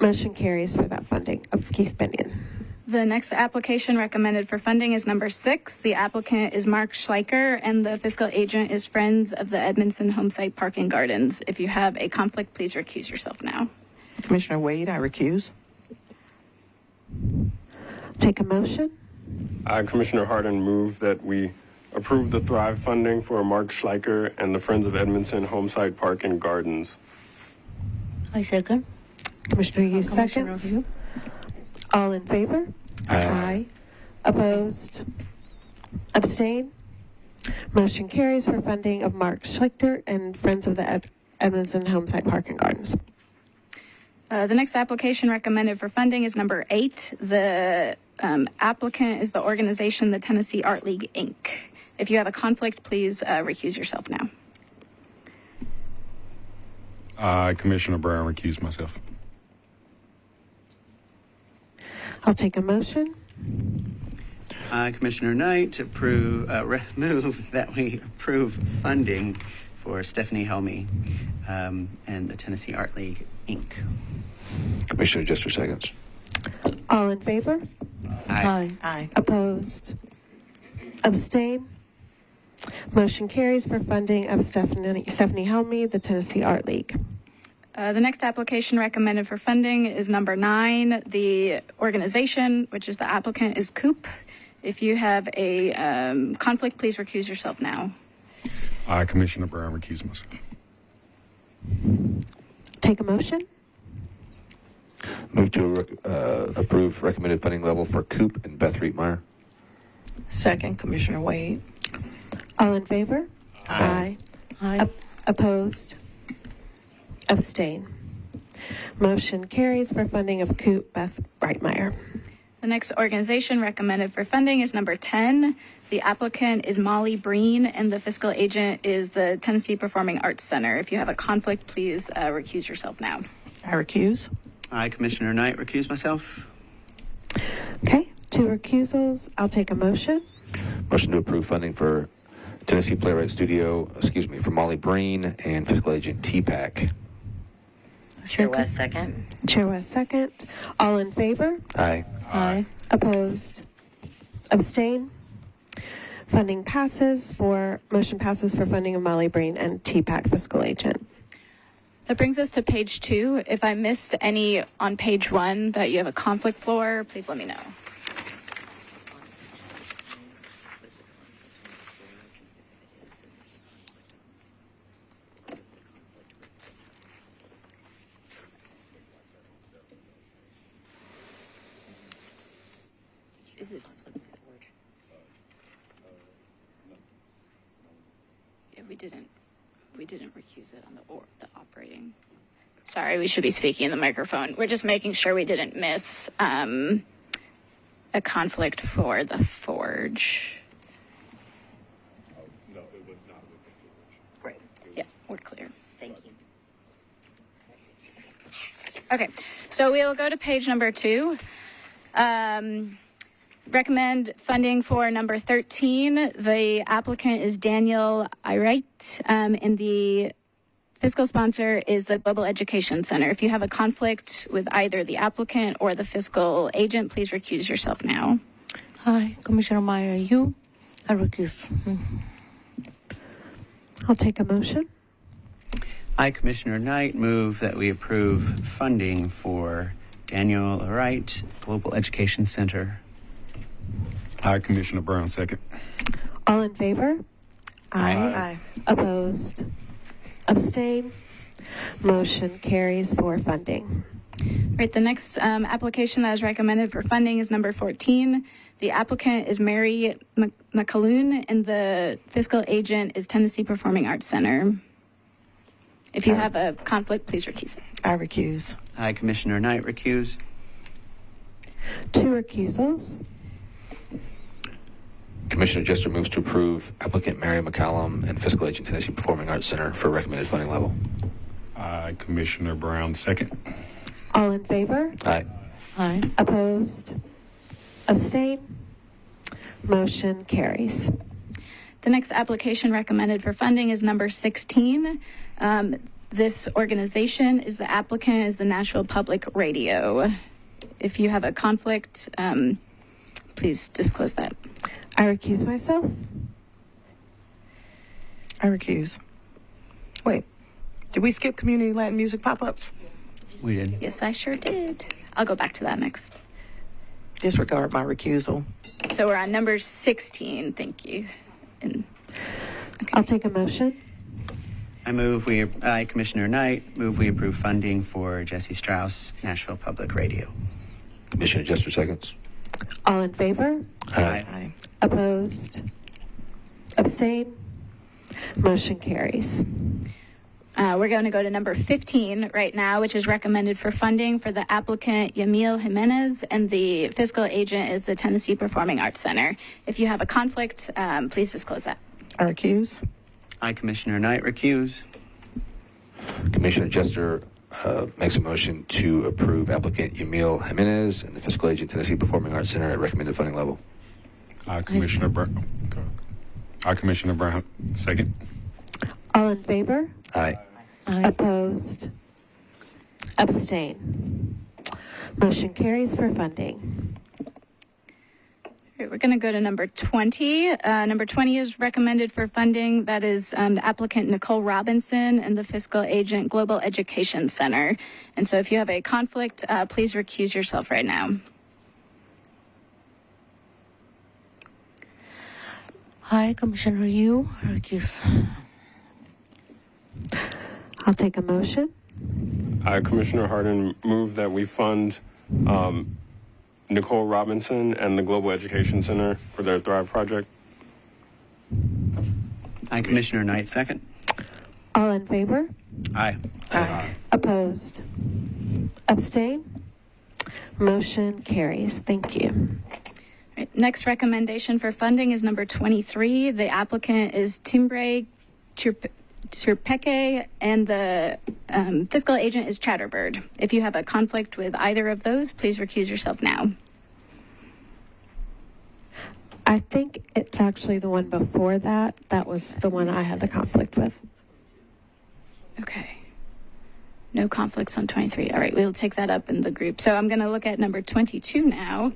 Motion carries for that funding of Keith Benyon. The next application recommended for funding is number 6. The applicant is Mark Schleicher, and the fiscal agent is Friends of the Edmondson Homesite Park and Gardens. If you have a conflict, please recuse yourself now. Commissioner Wade, I recuse. Take a motion. I, Commissioner Harden, move that we approve the Thrive funding for Mark Schleicher and the Friends of Edmondson Homesite Park and Gardens. I second. Commissioner Hughes seconds. All in favor? Aye. Opposed? Abstain? Motion carries for funding of Mark Schlichter and Friends of the Edmondson Homesite Park and Gardens. The next application recommended for funding is number 8. The applicant is the organization, the Tennessee Art League, Inc. If you have a conflict, please recuse yourself now. I, Commissioner Brown, recuse myself. I'll take a motion. Commissioner Knight, move that we approve funding for Stephanie Helmy and the Tennessee Art League, Inc. Commissioner Jester seconds. All in favor? Aye. Aye. Opposed? Abstain? Motion carries for funding of Stephanie Helmy, the Tennessee Art League. The next application recommended for funding is number 9. The organization, which is the applicant, is COOP. If you have a conflict, please recuse yourself now. I, Commissioner Brown, recuse myself. Take a motion. Move to approve recommended funding level for Coop and Beth Rietmeyer. Second, Commissioner Wade. All in favor? Aye. Opposed? Abstain. Motion carries for funding of Coop Beth Reitmeyer. The next organization recommended for funding is number 10. The applicant is Molly Breen, and the fiscal agent is the Tennessee Performing Arts Center. If you have a conflict, please recuse yourself now. I recuse. I, Commissioner Knight, recuse myself. Okay, 2 recusals. I'll take a motion. Motion to approve funding for Tennessee Playwright Studio, for Molly Breen and fiscal agent TPAC. Chair West, second. Chair West, second. All in favor? Aye. Aye. Opposed? Abstain? Motion passes for funding of Molly Breen and TPAC fiscal agent. That brings us to page 2. If I missed any on page 1 that you have a conflict for, please let me know. Is it? Yeah, we didn't recuse it on the operating. Sorry, we should be speaking in the microphone. We're just making sure we didn't miss a conflict for the Forge. No, it was not with the Forge. Great. Yeah, we're clear. Thank you. Okay, so we'll go to page number 2. Recommend funding for number 13. The applicant is Daniel Irite, and the fiscal sponsor is the Global Education Center. If you have a conflict with either the applicant or the fiscal agent, please recuse yourself now. Hi, Commissioner Meyer, you? I recuse. I'll take a motion. I, Commissioner Knight, move that we approve funding for Daniel Wright, Global Education Center. I, Commissioner Brown, second. All in favor? Aye. Opposed? Abstain? Motion carries for funding. Right, the next application that is recommended for funding is number 14. The applicant is Mary McAloon, and the fiscal agent is Tennessee Performing Arts Center. If you have a conflict, please recuse it. I recuse. I, Commissioner Knight, recuse. 2 recusals. Commissioner Jester moves to approve applicant Mary McCallum and fiscal agent Tennessee Performing Arts Center for recommended funding level. I, Commissioner Brown, second. All in favor? Aye. Aye. Opposed? Abstain? Motion carries. The next application recommended for funding is number 16. This organization is the applicant is the Nashville Public Radio. If you have a conflict, please disclose that. I recuse myself. I recuse. Wait, did we skip community Latin music pop-ups? We did. Yes, I sure did. I'll go back to that next. Disregard my recusal. So we're on number 16. Thank you. And, okay. I'll take a motion. I, Commissioner Knight, move we approve funding for Jesse Strauss, Nashville Public Radio. Commissioner Jester seconds. All in favor? Aye. Opposed? Abstain? Motion carries. We're going to go to number 15 right now, which is recommended for funding for the applicant Yamil Jimenez, and the fiscal agent is the Tennessee Performing Arts Center. If you have a conflict, please disclose that. I recuse. I, Commissioner Knight, recuse. Commissioner Jester makes a motion to approve applicant Yamil Jimenez and the fiscal agent Tennessee Performing Arts Center at recommended funding level. Commissioner Brown. Commissioner Brown. Second. All in favor? Aye. Opposed? Abstain? Motion carries for funding. All right, we're going to go to number 20. Number 20 is recommended for funding. That is the applicant Nicole Robinson and the fiscal agent Global Education Center. And so if you have a conflict, please recuse yourself right now. Hi, Commissioner Yu. Recuse. I'll take a motion. I, Commissioner Harden, move that we fund Nicole Robinson and the Global Education Center for their Thrive project. I, Commissioner Knight, second. All in favor? Aye. Opposed? Abstain? Motion carries. Thank you. All right, next recommendation for funding is number 23. The applicant is Timbre Chirpeke, and the fiscal agent is Chatterbird. If you have a conflict with either of those, please recuse yourself now. I think it's actually the one before that. That was the one I had the conflict with. Okay. No conflicts on 23. All right, we'll take that up in the group. So I'm going to look at number 22 now.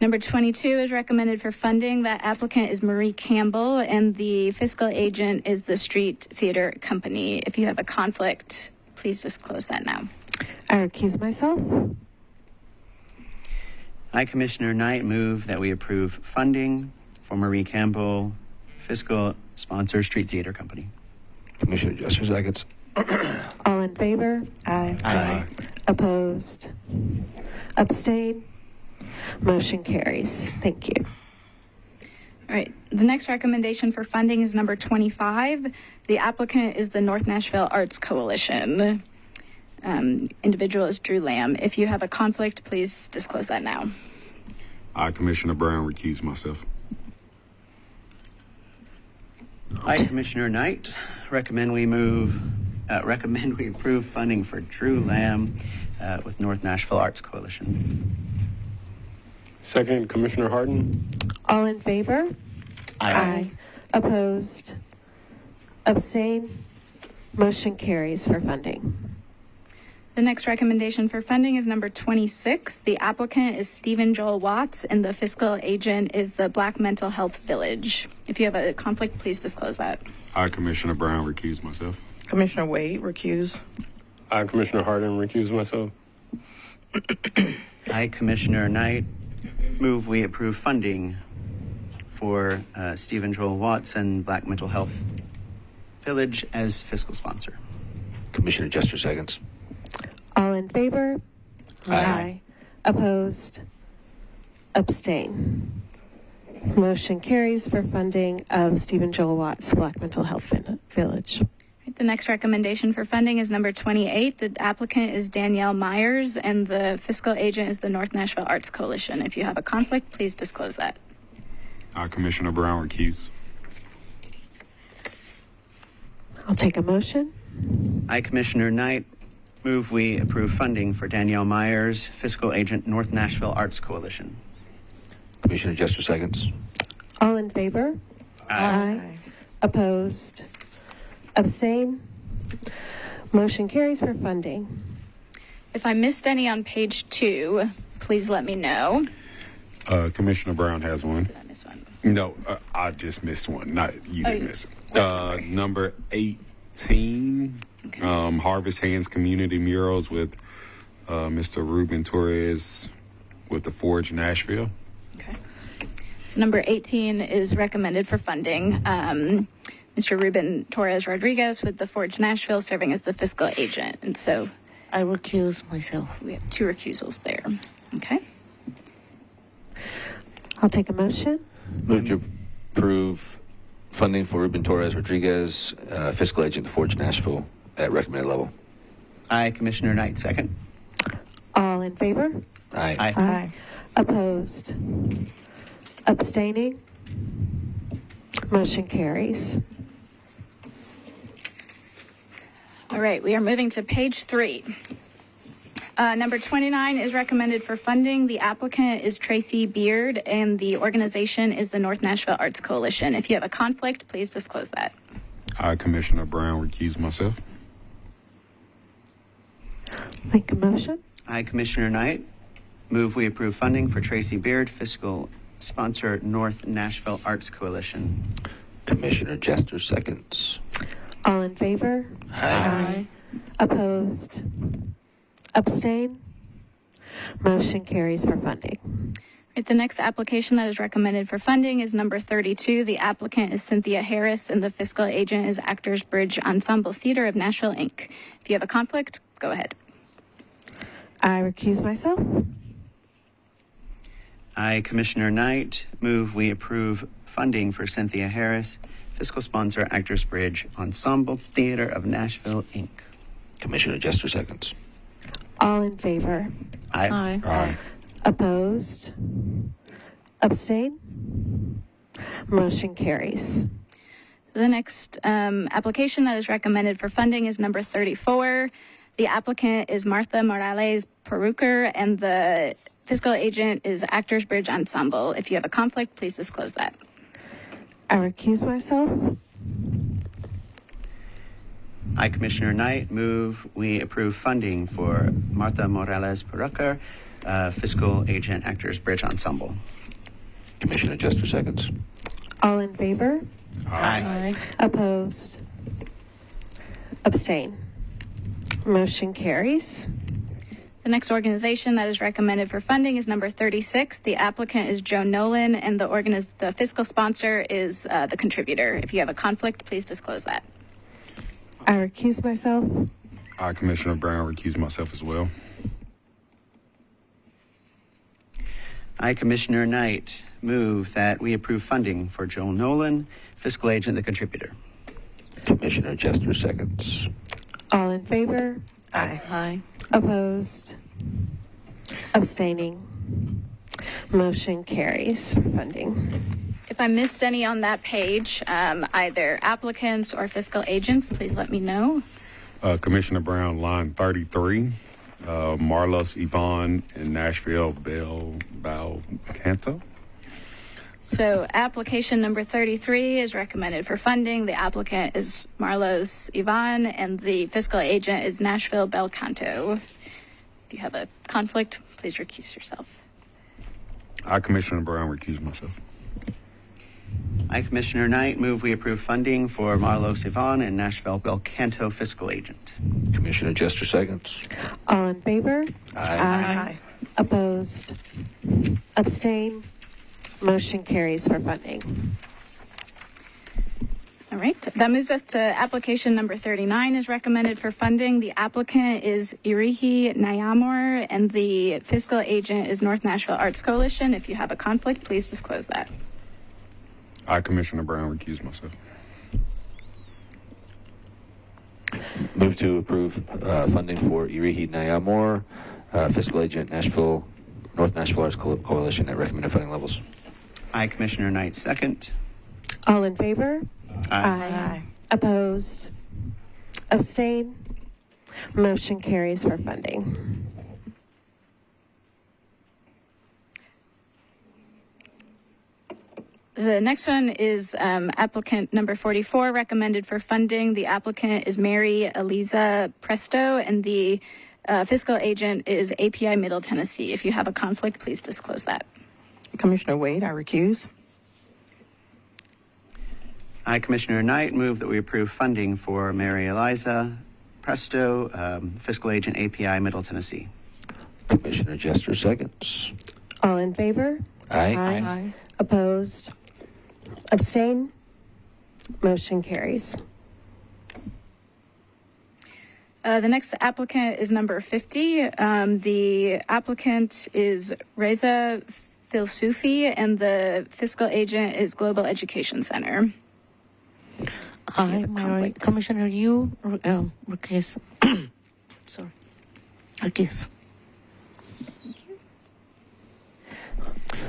Number 22 is recommended for funding. That applicant is Marie Campbell, and the fiscal agent is the Street Theater Company. If you have a conflict, please disclose that now. I recuse myself. I, Commissioner Knight, move that we approve funding for Marie Campbell, fiscal sponsor, Street Theater Company. Commissioner Jester seconds. All in favor? Aye. Opposed? Abstain? Motion carries. Thank you. All right, the next recommendation for funding is number 25. The applicant is the North Nashville Arts Coalition. Individual is Drew Lamb. If you have a conflict, please disclose that now. I, Commissioner Brown, recuse myself. I, Commissioner Knight, recommend we approve funding for Drew Lamb with North Nashville Arts Coalition. Second, Commissioner Harden. All in favor? Aye. Opposed? Abstain? Motion carries for funding. The next recommendation for funding is number 26. The applicant is Stephen Joel Watts, and the fiscal agent is the Black Mental Health Village. If you have a conflict, please disclose that. I, Commissioner Brown, recuse myself. Commissioner Wade, recuse. I, Commissioner Harden, recuse myself. I, Commissioner Knight, move we approve funding for Stephen Joel Watts and Black Mental Health Village as fiscal sponsor. Commissioner Jester seconds. All in favor? Aye. Opposed? Abstain? Motion carries for funding of Stephen Joel Watts Black Mental Health Village. The next recommendation for funding is number 28. The applicant is Danielle Myers, and the fiscal agent is the North Nashville Arts Coalition. If you have a conflict, please disclose that. I, Commissioner Brown, recuse. I'll take a motion. I, Commissioner Knight, move we approve funding for Danielle Myers, fiscal agent, North Nashville Arts Coalition. Commissioner Jester seconds. All in favor? Aye. Opposed? Abstain? Motion carries for funding. If I missed any on page 2, please let me know. Commissioner Brown has one. Did I miss one? No, I just missed one. Not you didn't miss it. Number 18, Harvest Hands Community Murals with Mr. Ruben Torres with the Forge Nashville. Okay. So number 18 is recommended for funding. Mr. Ruben Torres Rodriguez with the Forge Nashville serving as the fiscal agent. And so I recuse myself. we have 2 recusals there. Okay. I'll take a motion. Move to approve funding for Ruben Torres Rodriguez, fiscal agent, the Forge Nashville, at recommended level. I, Commissioner Knight, second. All in favor? Aye. Aye. Opposed? Abstaining? Motion carries. All right, we are moving to page 3. Number 29 is recommended for funding. The applicant is Tracy Beard, and the organization is the North Nashville Arts Coalition. If you have a conflict, please disclose that. I, Commissioner Brown, recuse myself. Make a motion. I, Commissioner Knight, move we approve funding for Tracy Beard, fiscal sponsor, North Nashville Arts Coalition. Commissioner Jester seconds. All in favor? Aye. Opposed? Abstain? Motion carries for funding. Right, the next application that is recommended for funding is number 32. The applicant is Cynthia Harris, and the fiscal agent is Actors Bridge Ensemble Theater of Nashville, Inc. If you have a conflict, go ahead. I recuse myself. I, Commissioner Knight, move we approve funding for Cynthia Harris, fiscal sponsor, Actors Bridge Ensemble Theater of Nashville, Inc. Commissioner Jester seconds. All in favor? Aye. Aye. Opposed? Abstain? Motion carries. The next application that is recommended for funding is number 34. The applicant is Martha Morales Peruker, and the fiscal agent is Actors Bridge Ensemble. If you have a conflict, please disclose that. I recuse myself. I, Commissioner Knight, move we approve funding for Martha Morales Perucker, fiscal agent, Actors Bridge Ensemble. Commissioner Jester seconds. All in favor? Aye. Opposed? Abstain? Motion carries. The next organization that is recommended for funding is number 36. The applicant is Joe Nolan, and the fiscal sponsor is the contributor. If you have a conflict, please disclose that. I recuse myself. I, Commissioner Brown, recuse myself as well. I, Commissioner Knight, move that we approve funding for Joe Nolan, fiscal agent, the contributor. Commissioner Jester seconds. All in favor? Aye. Opposed? Abstaining? Motion carries for funding. If I missed any on that page, either applicants or fiscal agents, please let me know. Commissioner Brown, line 33, Marlos Yvonne in Nashville, Bell Canto. So application number 33 is recommended for funding. The applicant is Marlos Yvonne, and the fiscal agent is Nashville Bel Canto. If you have a conflict, please recuse yourself. I, Commissioner Brown, recuse myself. I, Commissioner Knight, move we approve funding for Marlos Yvonne and Nashville Bel Canto, fiscal agent. Commissioner Jester seconds. All in favor? Aye. Opposed? Abstain? Motion carries for funding. All right, that moves us to application number 39 is recommended for funding. The applicant is Irihi Nyamor, and the fiscal agent is North Nashville Arts Coalition. If you have a conflict, please disclose that. I, Commissioner Brown, recuse myself. Move to approve funding for Irihi Nyamor, fiscal agent, North Nashville Arts Coalition at recommended funding levels. I, Commissioner Knight, second. All in favor? Aye. Opposed? Abstain? Motion carries for funding. The next one is applicant number 44, recommended for funding. The applicant is Mary Eliza Presto, and the fiscal agent is API Middle Tennessee. If you have a conflict, please disclose that. Commissioner Wade, I recuse. I, Commissioner Knight, move that we approve funding for Mary Eliza Presto, fiscal agent, API Middle Tennessee. Commissioner Jester seconds. All in favor? Aye. Opposed? Abstain? Motion carries. The next applicant is number 50. The applicant is Reza Filsufi, and the fiscal agent is Global Education Center. Aye. conflict. Commissioner, you recuse. Sorry. Recuse.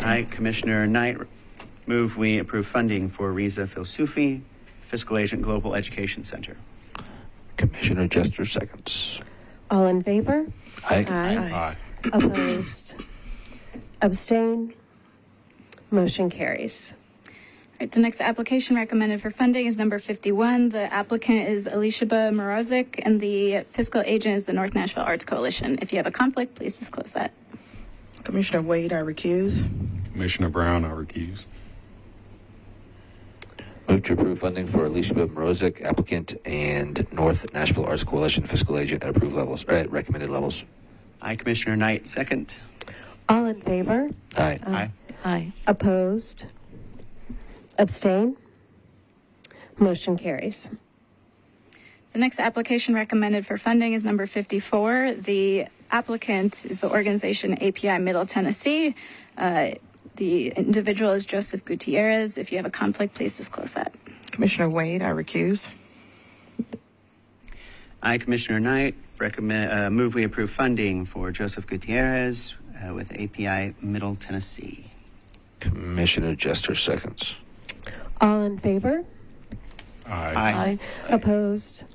I, Commissioner Knight, move we approve funding for Reza Filsufi, fiscal agent, Global Education Center. Commissioner Jester seconds. All in favor? Aye. Aye. Opposed? Abstain? Motion carries. All right, the next application recommended for funding is number 51. The applicant is Elishaba Morozic, and the fiscal agent is the North Nashville Arts Coalition. If you have a conflict, please disclose that. Commissioner Wade, I recuse. Commissioner Brown, I recuse. Move to approve funding for Alicia Morozic, applicant, and North Nashville Arts Coalition fiscal agent at approved levels, or at recommended levels. I, Commissioner Knight, second. All in favor? Aye. Aye. Aye. Opposed? Abstain? Motion carries. The next application recommended for funding is number 54. The applicant is the organization API Middle Tennessee. The individual is Joseph Gutierrez. If you have a conflict, please disclose that. Commissioner Wade, I recuse. I, Commissioner Knight, move we approve funding for Joseph Gutierrez with API Middle Tennessee. Commissioner Jester seconds. All in favor? Aye. Opposed?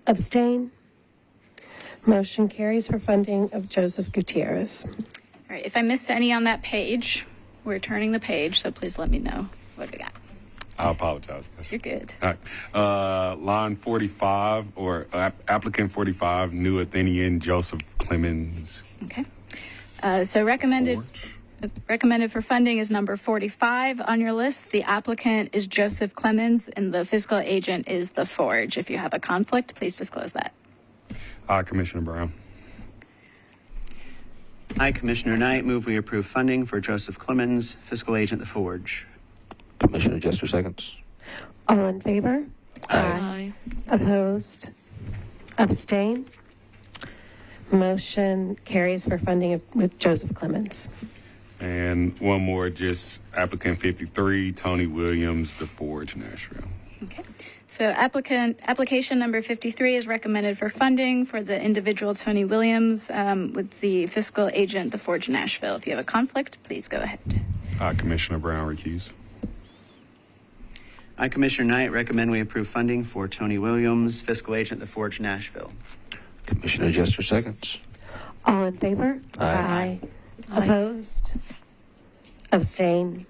Abstain? Motion carries for funding of Joseph Gutierrez. All right, if I missed any on that page, we're turning the page, so please let me know what we got. I apologize. Yes. You're good. All right. Line 45, or applicant 45, New Athenian Joseph Clemens. Okay. So recommended for funding is number 45 on your list. The applicant is Joseph Clemens, and the fiscal agent is the Forge. If you have a conflict, please disclose that. Aye, Commissioner Brown. I, Commissioner Knight, move we approve funding for Joseph Clemens, fiscal agent The Forge. Commissioner Jester seconds. All in favor? Aye. Opposed? Abstain? Motion carries for funding with Joseph Clemens. And one more, just applicant 53, Tony Williams, The Forge, Nashville. Okay. So application number 53 is recommended for funding for the individual Tony Williams with the fiscal agent The Forge, Nashville. If you have a conflict, please go ahead. Commissioner Brown, recuse. I, Commissioner Knight, recommend we approve funding for Tony Williams, fiscal agent The Forge, Nashville. Commissioner Jester seconds. All in favor? Aye. Opposed? Abstain?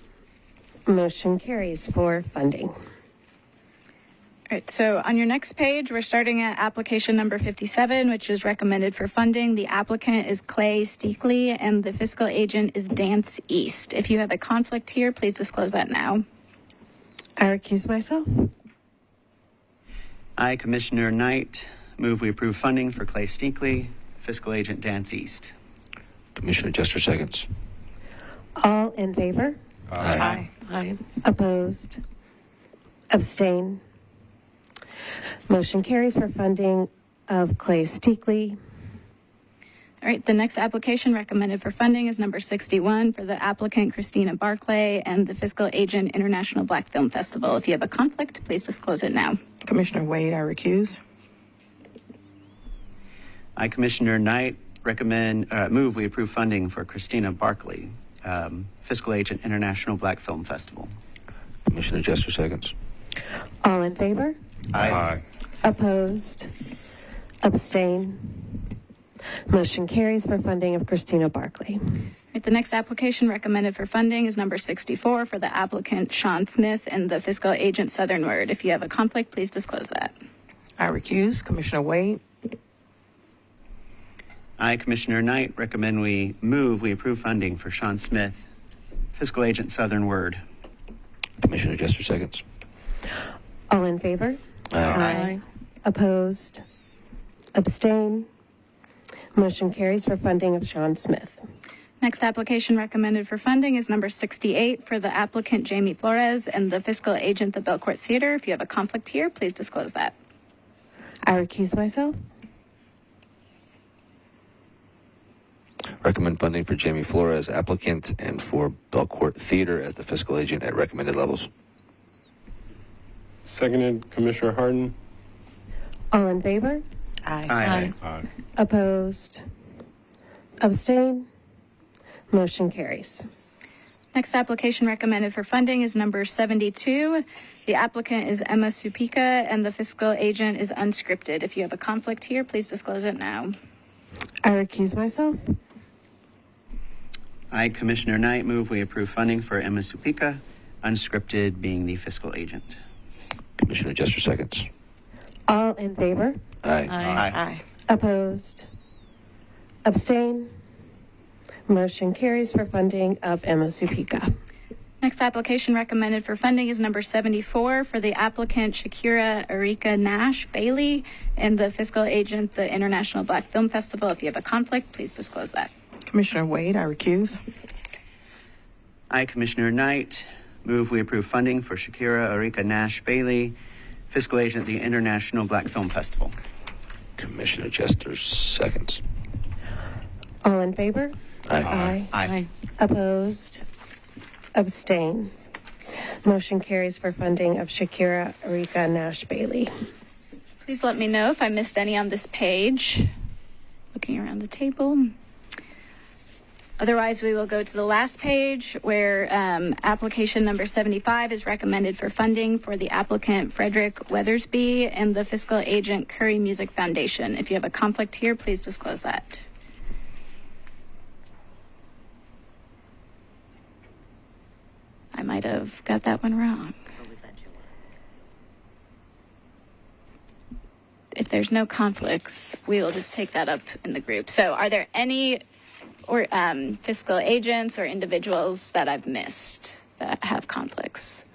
Motion carries for funding. All right, so on your next page, we're starting at application number 57, which is recommended for funding. The applicant is Clay Steakley, and the fiscal agent is Dance East. If you have a conflict here, please disclose that now. I recuse myself. I, Commissioner Knight, move we approve funding for Clay Steakley, fiscal agent Dance East. Commissioner Jester seconds. All in favor? Aye. Aye. Opposed? Abstain? Motion carries for funding of Clay Steakley. All right, the next application recommended for funding is number 61 for the applicant Christina Barclay and the fiscal agent International Black Film Festival. If you have a conflict, please disclose it now. Commissioner Wade, I recuse. I, Commissioner Knight, move we approve funding for Christina Barclay, fiscal agent International Black Film Festival. Commissioner Jester seconds. All in favor? Aye. Opposed? Abstain? Motion carries for funding of Christina Barclay. Right, the next application recommended for funding is number 64 for the applicant Sean Smith and the fiscal agent Southern Word. If you have a conflict, please disclose that. I recuse. Commissioner Wade. I, Commissioner Knight, recommend we approve funding for Sean Smith, fiscal agent Southern Word. Commissioner Jester seconds. All in favor? Aye. Opposed? Abstain? Motion carries for funding of Sean Smith. Next application recommended for funding is number 68 for the applicant Jamie Flores and the fiscal agent the Belcourt Theater. If you have a conflict here, please disclose that. I recuse myself. Recommend funding for Jamie Flores, applicant, and for Belcourt Theater as the fiscal agent at recommended levels. Seconded, Commissioner Harden. All in favor? Aye. Aye. Opposed? Abstain? Motion carries. Next application recommended for funding is number 72. The applicant is Emma Supika, and the fiscal agent is unscripted. If you have a conflict here, please disclose it now. I recuse myself. I, Commissioner Knight, move we approve funding for Emma Supika, unscripted being the fiscal agent. Commissioner Jester seconds. All in favor? Aye. Aye. Opposed? Abstain? Motion carries for funding of Emma Supika. Next application recommended for funding is number 74 for the applicant Shakira Erika Nash Bailey and the fiscal agent, the International Black Film Festival. If you have a conflict, please disclose that. Commissioner Wade, I recuse. I, Commissioner Knight, move we approve funding for Shakira Erika Nash Bailey, fiscal agent at the International Black Film Festival. Commissioner Jester seconds. All in favor? Aye. Aye. Opposed? Abstain? Motion carries for funding of Shakira Erika Nash Bailey. Please let me know if I missed any on this page. Looking around the table. Otherwise, we will go to the last page where application number 75 is recommended for funding for the applicant Frederick Weathersby and the fiscal agent Curry Music Foundation. If you have a conflict here, please disclose that. I might have got that one wrong. If there's no conflicts, we will just take that up in the group. So are there any fiscal agents or individuals that I've missed that have conflicts?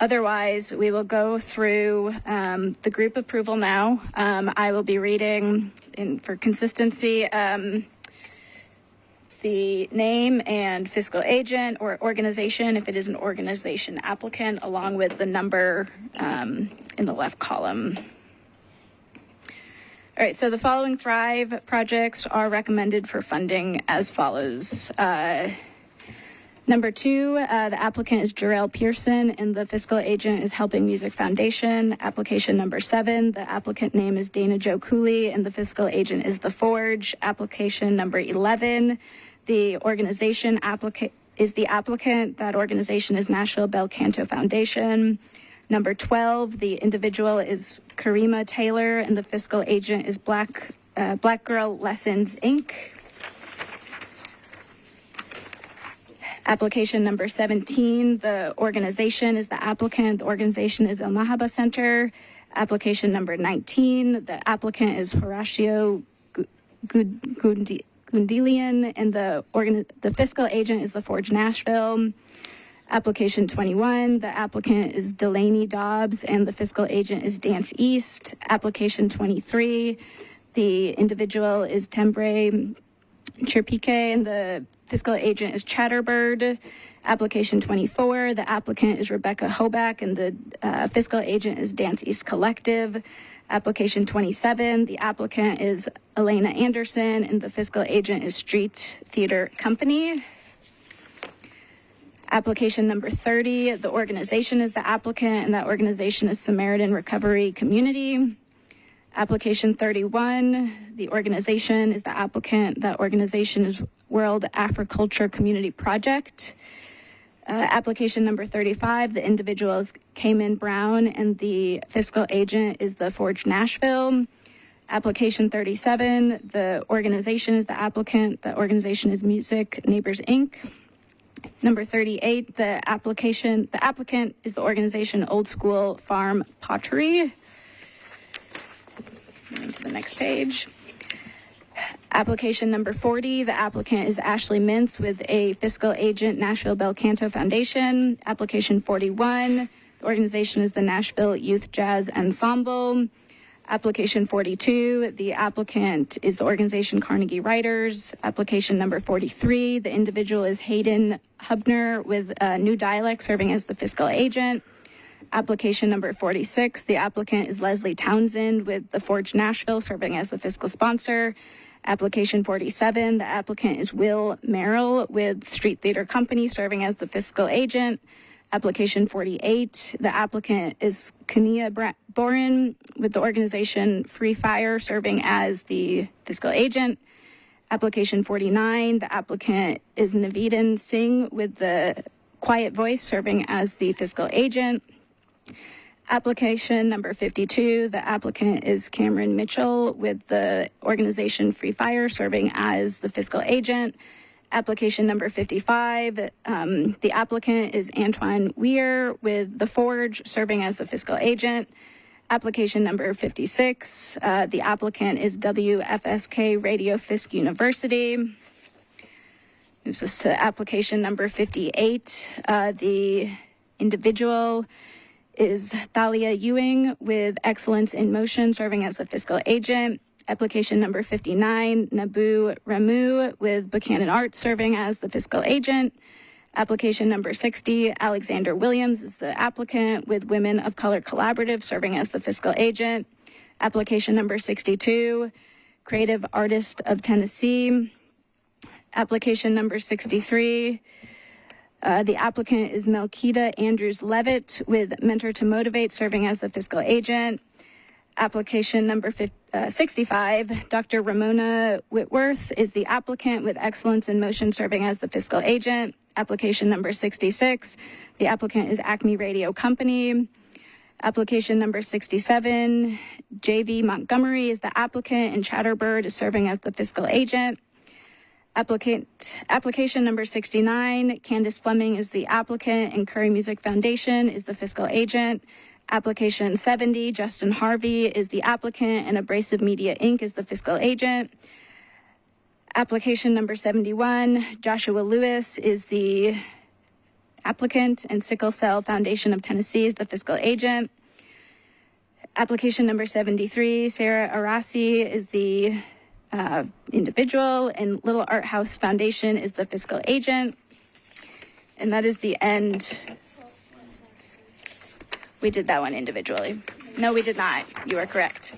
Otherwise, we will go through the group approval now. I will be reading, for consistency, the name and fiscal agent or organization, if it is an organization applicant, along with the number in the left column. All right, so the following Thrive projects are recommended for funding as follows. Number 2, the applicant is Jarrell Pearson and the fiscal agent is Helping Music Foundation. Application number 7, the applicant name is Dana Jo Cooley and the fiscal agent is The Forge. Application number 11, the organization is the applicant. That organization is Nashville Bel Canto Foundation. Number 12, the individual is Karima Taylor and the fiscal agent is Black Girl Lessons, Inc. Application number 17, the organization is the applicant. The organization is El Mahaba Center. Application number 19, the applicant is Horatio Gundilian and the fiscal agent is The Forge Nashville. Application 21, the applicant is Delaney Dobbs and the fiscal agent is Dance East. Application 23, the individual is Tembre Chirpique and the fiscal agent is Chatterbird. Application 24, the applicant is Rebecca Hoback and the fiscal agent is Dance East Collective. Application 27, the applicant is Elena Anderson and the fiscal agent is Street Theater Company. Application number 30, the organization is the applicant and that organization is Samaritan Recovery Community. Application 31, the organization is the applicant. That organization is World Africulture Community Project. Application number 35, the individual is Cayman Brown and the fiscal agent is The Forge Nashville. Application 37, the organization is the applicant. The organization is Music Neighbors, Inc. Number 38, the applicant is the organization Old School Farm Pottery. Moving to the next page. Application number 40, the applicant is Ashley Mintz with a fiscal agent, Nashville Bel Canto Foundation. Application 41, the organization is the Nashville Youth Jazz Ensemble. Application 42, the applicant is the organization Carnegie Writers. Application number 43, the individual is Hayden Hubner with New Dialect serving as the fiscal agent. Application number 46, the applicant is Leslie Townsend with The Forge Nashville serving as the fiscal sponsor. Application 47, the applicant is Will Merrill with Street Theater Company serving as the fiscal agent. Application 48, the applicant is Kania Boren with the organization Free Fire serving as the fiscal agent. Application 49, the applicant is Naveedin Singh with the quiet voice serving as the fiscal agent. Application number 52, the applicant is Cameron Mitchell with the organization Free Fire serving as the fiscal agent. Application number 55, the applicant is Antoine Weir with The Forge serving as the fiscal agent. Application number 56, the applicant is WFSK Radio Fisk University. Moves us to application number 58. The individual is Thalia Ewing with Excellence in Motion serving as the fiscal agent. Application number 59, Nabu Ramu with Buchanan Arts serving as the fiscal agent. Application number 60, Alexander Williams is the applicant with Women of Color Collaborative serving as the fiscal agent. Application number 62, Creative Artist of Tennessee. Application number 63, the applicant is Melkita Andrews Levitt with Mentor to Motivate serving as the fiscal agent. Application number 65, Dr. Ramona Whitworth is the applicant with Excellence in Motion serving as the fiscal agent. Application number 66, the applicant is Acme Radio Company. Application number 67, JV Montgomery is the applicant and Chatterbird is serving as the fiscal agent. Application number 69, Candace Fleming is the applicant and Curry Music Foundation is the fiscal agent. Application 70, Justin Harvey is the applicant and Abrasive Media Inc. is the fiscal agent. Application number 71, Joshua Lewis is the applicant and Sickle Cell Foundation of Tennessee is the fiscal agent. Application number 73, Sarah Arasi is the individual and Little Art House Foundation is the fiscal agent. And that is the end. We did that one individually. No, we did not. You are correct.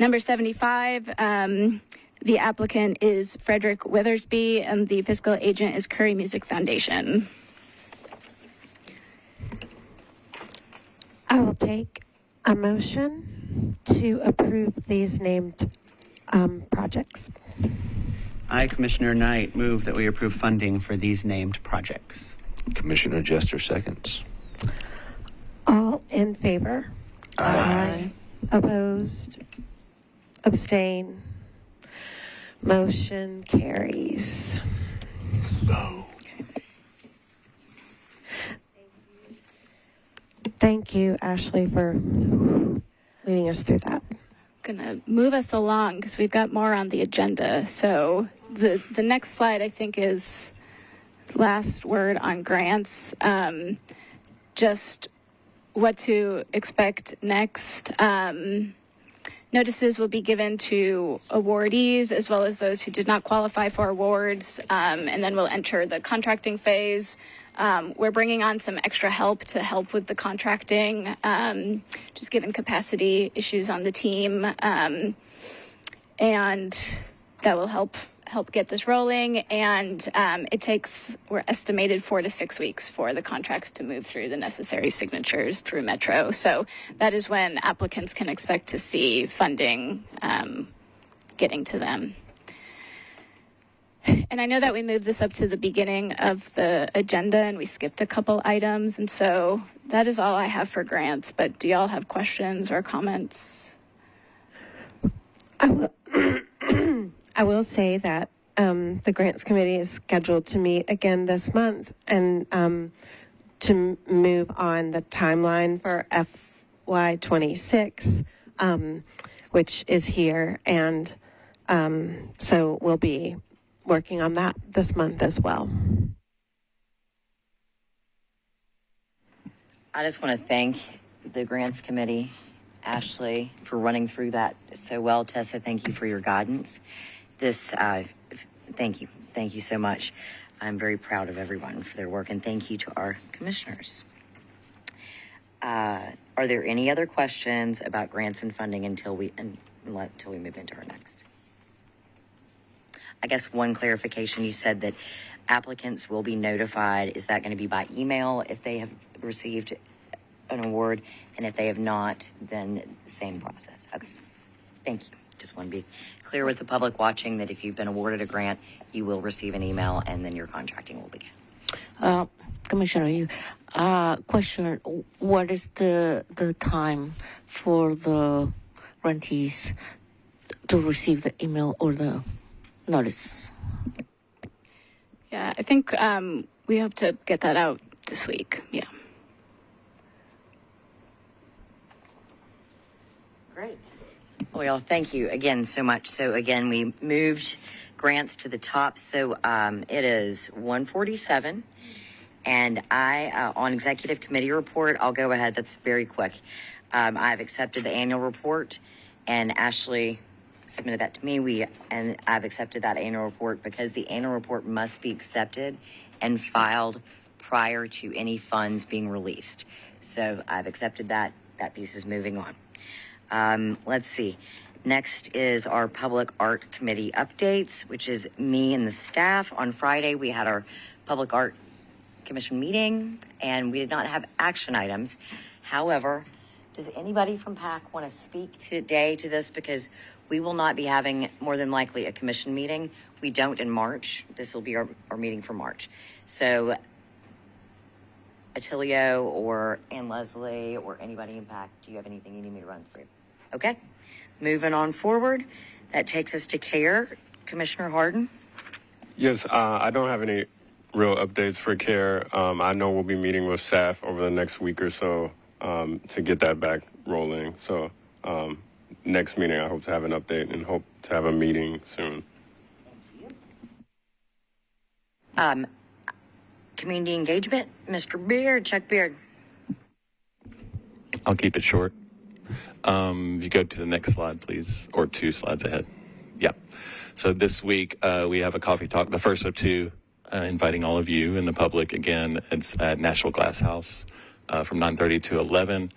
Number 75, the applicant is Frederick Withersby and the fiscal agent is Curry Music Foundation. I will take a motion to approve these named projects. I, Commissioner Knight, move that we approve funding for these named projects. Commissioner Jester seconds. All in favor? Aye. Opposed? Abstain? Motion carries. Thank you, Ashley, for leading us through that. Gonna move us along because we've got more on the agenda. So the next slide I think is last word on grants. Just what to expect next. Notices will be given to awardees as well as those who did not qualify for awards, and then we'll enter the contracting phase. We're bringing on some extra help to help with the contracting, just given capacity issues on the team, and that will help get this rolling. And it takes, we're estimated 4 to 6 weeks for the contracts to move through the necessary signatures through Metro. So that is when applicants can expect to see funding getting to them. And I know that we moved this up to the beginning of the agenda and we skipped a couple items. And so that is all I have for grants. But do y'all have questions or comments? I will say that the Grants Committee is scheduled to meet again this month and to move on the timeline for FY26, which is here. And so we'll be working on that this month as well. I just want to thank the Grants Committee, Ashley, for running through that so well. Tessa, thank you for your guidance. Thank you. Thank you so much. I'm very proud of everyone for their work, and thank you to our commissioners. Are there any other questions about grants and funding until we move into our next? I guess one clarification, you said that applicants will be notified. Is that going to be by email if they have received an award? And if they have not, then same process. Okay. Thank you. just want to be clear with the public watching that if you've been awarded a grant, you will receive an email and then your contracting will begin. Commissioner, you question: what is the time for the grantees to receive the email or the notice? Yeah, I think we hope to get that out this week. Yeah. Great. Well, thank you again so much. So again, we moved grants to the top. So it is 147. And I, on executive committee report, I'll go ahead. That's very quick. I've accepted the annual report, and Ashley submitted that to me. And I've accepted that annual report because the annual report must be accepted and filed prior to any funds being released. So I've accepted that. That piece is moving on. Let's see. Next is our Public Art Committee updates, which is me and the staff. On Friday, we had our Public Art Commission meeting, and we did not have action items. However, does anybody from PAC want to speak today to this? Because we will not be having, more than likely, a commission meeting. We don't in March. This will be our meeting for March. So Attilio or Ann Leslie or anybody in PAC, do you have anything you need me to run through? Okay. Moving on forward, that takes us to CARE. Commissioner Harden? Yes, I don't have any real updates for CARE. I know we'll be meeting with staff over the next week or so to get that back rolling. So next meeting, I hope to have an update and hope to have a meeting soon. Community engagement, Mr. Beard, Chuck Beard. I'll keep it short. If you go to the next slide, please, or 2 slides ahead. Yeah. So this week we have a coffee talk, the first of 2, inviting all of you and the public. Again, it's at Nashville Glass House from 9:30 to 11.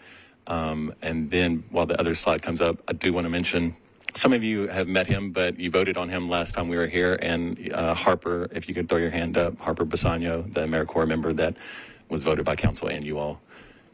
And then while the other slide comes up, I do want to mention some of you have met him, but you voted on him last time we were here. And Harper, if you could throw your hand up, Harper Basano, the AmeriCorps member that was voted by council, and you all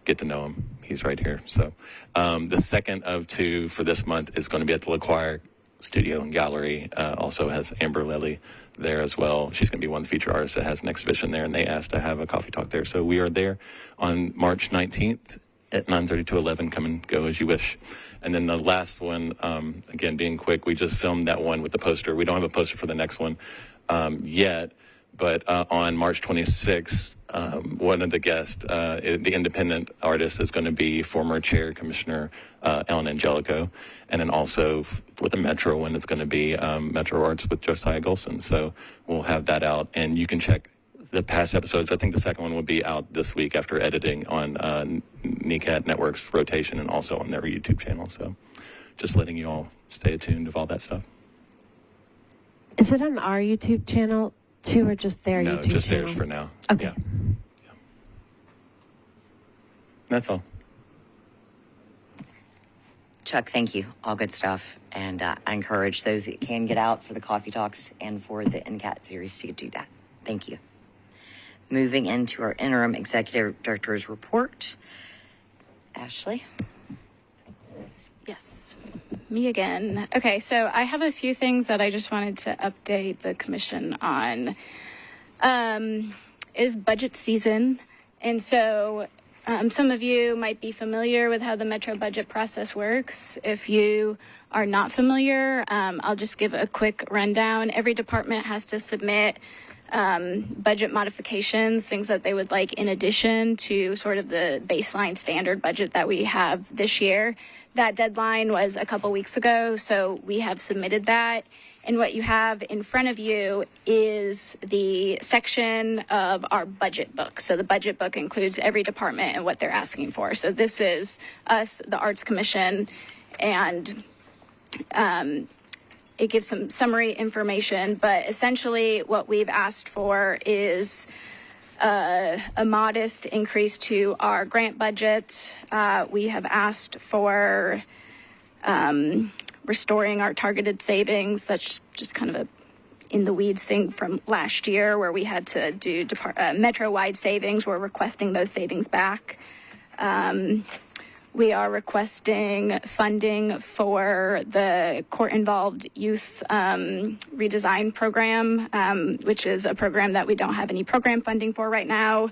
get to know him. He's right here. So the second of 2 for this month is going to be at the LaQuire Studio and Gallery. Also has Amber Lilly there as well. She's going to be one of the feature artists that has an exhibition there, and they asked to have a coffee talk there. So we are there on March 19th at 9:30 to 11. Come and go as you wish. And then the last one, again, being quick, we just filmed that one with the poster. We don't have a poster for the next one yet, but on March 26th, one of the guests, the independent artist, is going to be former Chair Commissioner Ellen Angelico. And then also for the Metro one, it's going to be Metro Arts with Josiah Golson. So we'll have that out, and you can check the past episodes. I think the second one will be out this week after editing on NECAT Network's rotation and also on their YouTube channel. So just letting you all stay attuned of all that stuff. Is it on our YouTube channel too, or just their YouTube channel? No, just theirs for now. Okay. Yeah. That's all. Chuck, thank you. All good stuff. And I encourage those that can get out for the coffee talks and for the NCAT series to do that. Thank you. Moving into our interim executive director's report. Ashley? Yes, me again. Okay, so I have a few things that I just wanted to update the commission on. Is budget season, and so some of you might be familiar with how the Metro budget process works. If you are not familiar, I'll just give a quick rundown. Every department has to submit budget modifications, things that they would like in addition to sort of the baseline standard budget that we have this year. That deadline was a couple weeks ago, so we have submitted that. And what you have in front of you is the section of our budget book. So the budget book includes every department and what they're asking for. So this is us, the Arts Commission, and it gives some summary information, but essentially what we've asked for is a modest increase to our grant budget. We have asked for restoring our targeted savings. That's just kind of a in the weeds thing from last year where we had to do Metro-wide savings. We're requesting those savings back. We are requesting funding for the court-involved youth redesign program, which is a program that we don't have any program funding for right now.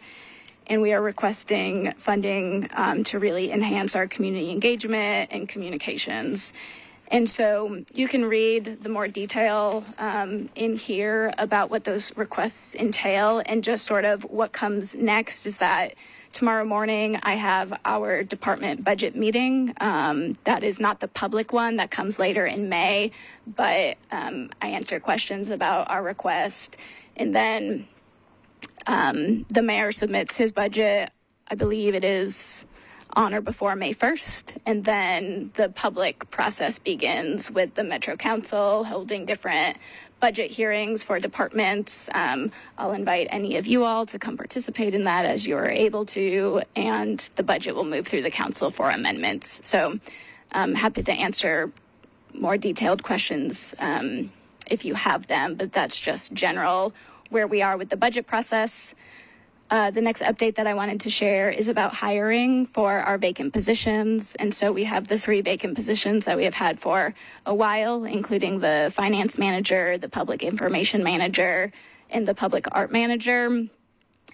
And we are requesting funding to really enhance our community engagement and communications. And so you can read the more detail in here about what those requests entail, and just sort of what comes next is that tomorrow morning I have our department budget meeting. That is not the public one, that comes later in May, but I answer questions about our request. And then the mayor submits his budget, I believe it is on or before May 1st, and then the public process begins with the Metro Council holding different budget hearings for departments. I'll invite any of you all to come participate in that as you're able to, and the budget will move through the council for amendments. So I'm happy to answer more detailed questions if you have them, but that's just general where we are with the budget process. The next update that I wanted to share is about hiring for our vacant positions. And so we have the 3 vacant positions that we have had for a while, including the finance manager, the public information manager, and the public art manager.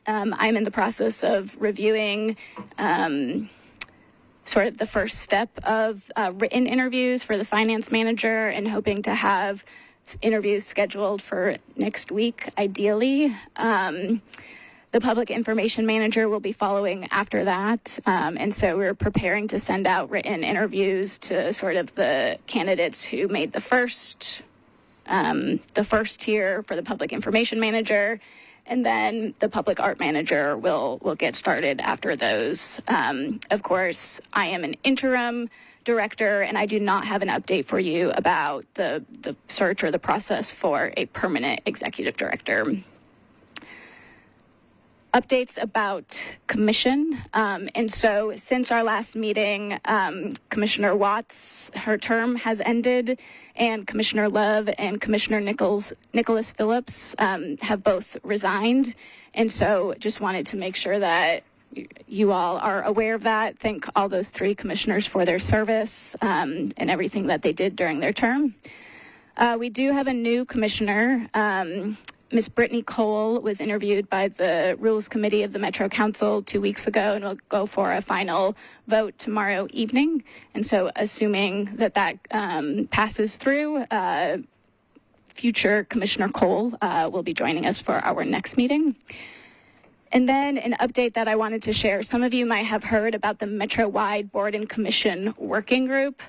I'm in the process of reviewing sort of the first step of written interviews for the finance manager, and hoping to have interviews scheduled for next week, ideally. The public information manager will be following after that. And so we're preparing to send out written interviews to sort of the candidates who made the first tier for the public information manager. And then the public art manager will get started after those. Of course, I am an interim director, and I do not have an update for you about the search or the process for a permanent executive director. Updates about commission. And so since our last meeting, Commissioner Watts, her term has ended, and Commissioner Love and Commissioner Nicholas Phillips have both resigned. And so just wanted to make sure that you all are aware of that. Thank all those 3 commissioners for their service and everything that they did during their term. We do have a new commissioner. Ms. Brittany Cole was interviewed by the Rules Committee of the Metro Council 2 weeks ago, and will go for a final vote tomorrow evening. And so assuming that passes through, future Commissioner Cole will be joining us for our next meeting. And then an update that I wanted to share. Some of you might have heard about the Metro-wide Board and Commission Working Group.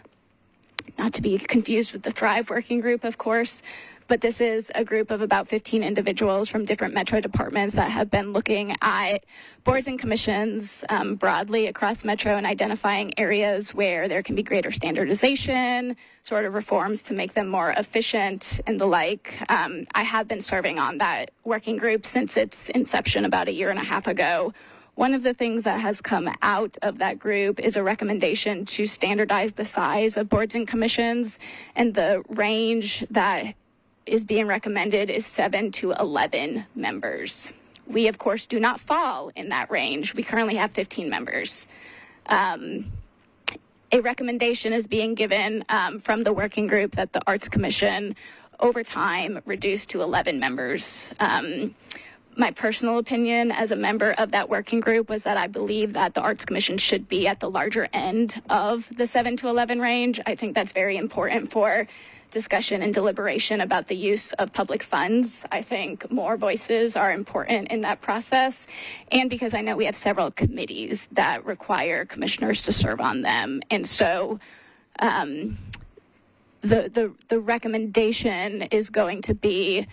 Not to be confused with the Thrive Working Group, of course, but this is a group of about 15 individuals from different Metro departments that have been looking at boards and commissions broadly across Metro and identifying areas where there can be greater standardization, sort of reforms to make them more efficient and the like. I have been serving on that working group since its inception about a year and a half ago. One of the things that has come out of that group is a recommendation to standardize the size of boards and commissions, and the range that is being recommended is 7 to 11 members. We, of course, do not fall in that range. We currently have 15 members. A recommendation is being given from the working group that the Arts Commission, over time, reduce to 11 members. My personal opinion as a member of that working group was that I believe that the Arts Commission should be at the larger end of the 7 to 11 range. I think that's very important for discussion and deliberation about the use of public funds. I think more voices are important in that process, and because I know we have several committees that require commissioners to serve on them. And so the recommendation is going to be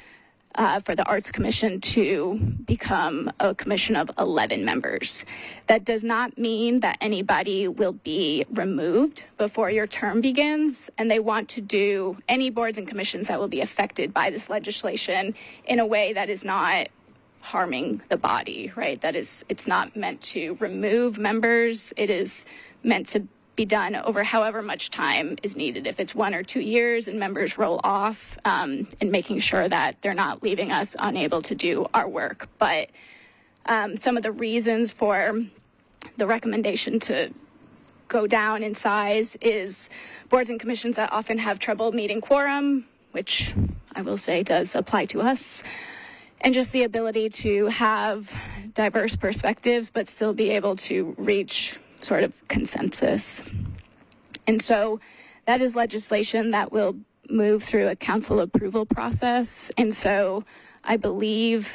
for the Arts Commission to become a commission of 11 members. That does not mean that anybody will be removed before your term begins, and they want to do any boards and commissions that will be affected by this legislation in a way that is not harming the body, right? That is, it's not meant to remove members. It is meant to be done over however much time is needed. If it's 1 or 2 years and members roll off, and making sure that they're not leaving us unable to do our work. But some of the reasons for the recommendation to go down in size is boards and commissions that often have trouble meeting quorum, which I will say does apply to us, and just the ability to have diverse perspectives but still be able to reach sort of consensus. And so that is legislation that will move through a council approval process. And so I believe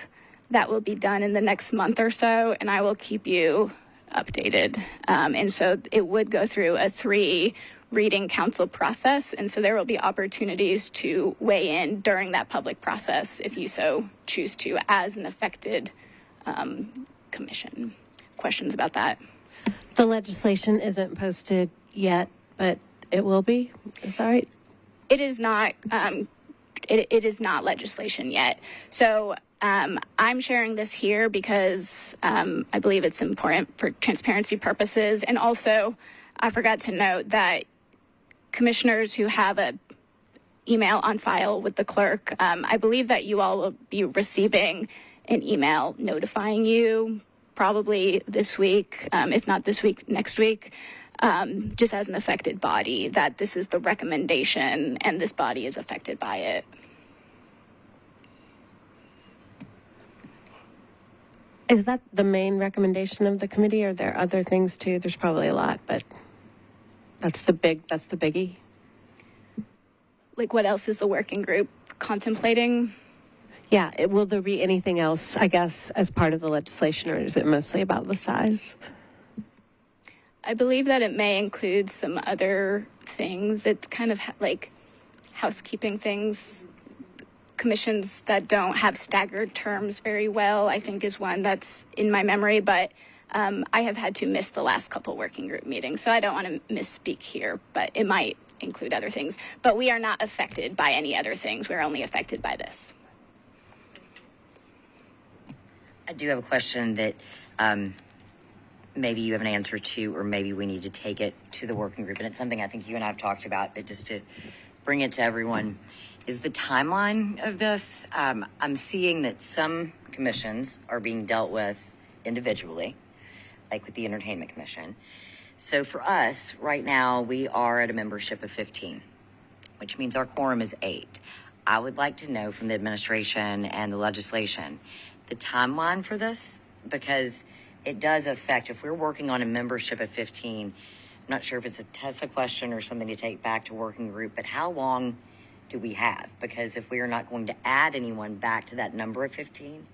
that will be done in the next month or so, and I will keep you updated. And so it would go through a 3-reading council process, and so there will be opportunities to weigh in during that public process if you so choose to as an affected commission. Questions about that? The legislation isn't posted yet, but it will be. Is that right? It is not. It is not legislation yet. So I'm sharing this here because I believe it's important for transparency purposes, and also I forgot to note that commissioners who have a email on file with the clerk, I believe that you all will be receiving an email notifying you probably this week, if not this week, next week, just as an affected body, that this is the recommendation and this body is affected by it. Is that the main recommendation of the committee, or are there other things too? There's probably a lot, but that's the biggie. Like, what else is the working group contemplating? Yeah, will there be anything else, I guess, as part of the legislation, or is it mostly about the size? I believe that it may include some other things. It's kind of like housekeeping things. Commissions that don't have staggered terms very well, I think, is one that's in my memory, but I have had to miss the last couple working group meetings, so I don't want to misspeak here, but it might include other things. But we are not affected by any other things. We're only affected by this. I do have a question that maybe you have an answer to, or maybe we need to take it to the working group. And it's something I think you and I have talked about, but just to bring it to everyone, is the timeline of this. I'm seeing that some commissions are being dealt with individually, like with the Entertainment Commission. So for us, right now, we are at a membership of 15, which means our quorum is 8. I would like to know from the administration and the legislation the timeline for this, because it does affect, if we're working on a membership of 15, I'm not sure if it's a TESA question or something to take back to working group, but how long do we have? Because if we are not going to add anyone back to that number of 15,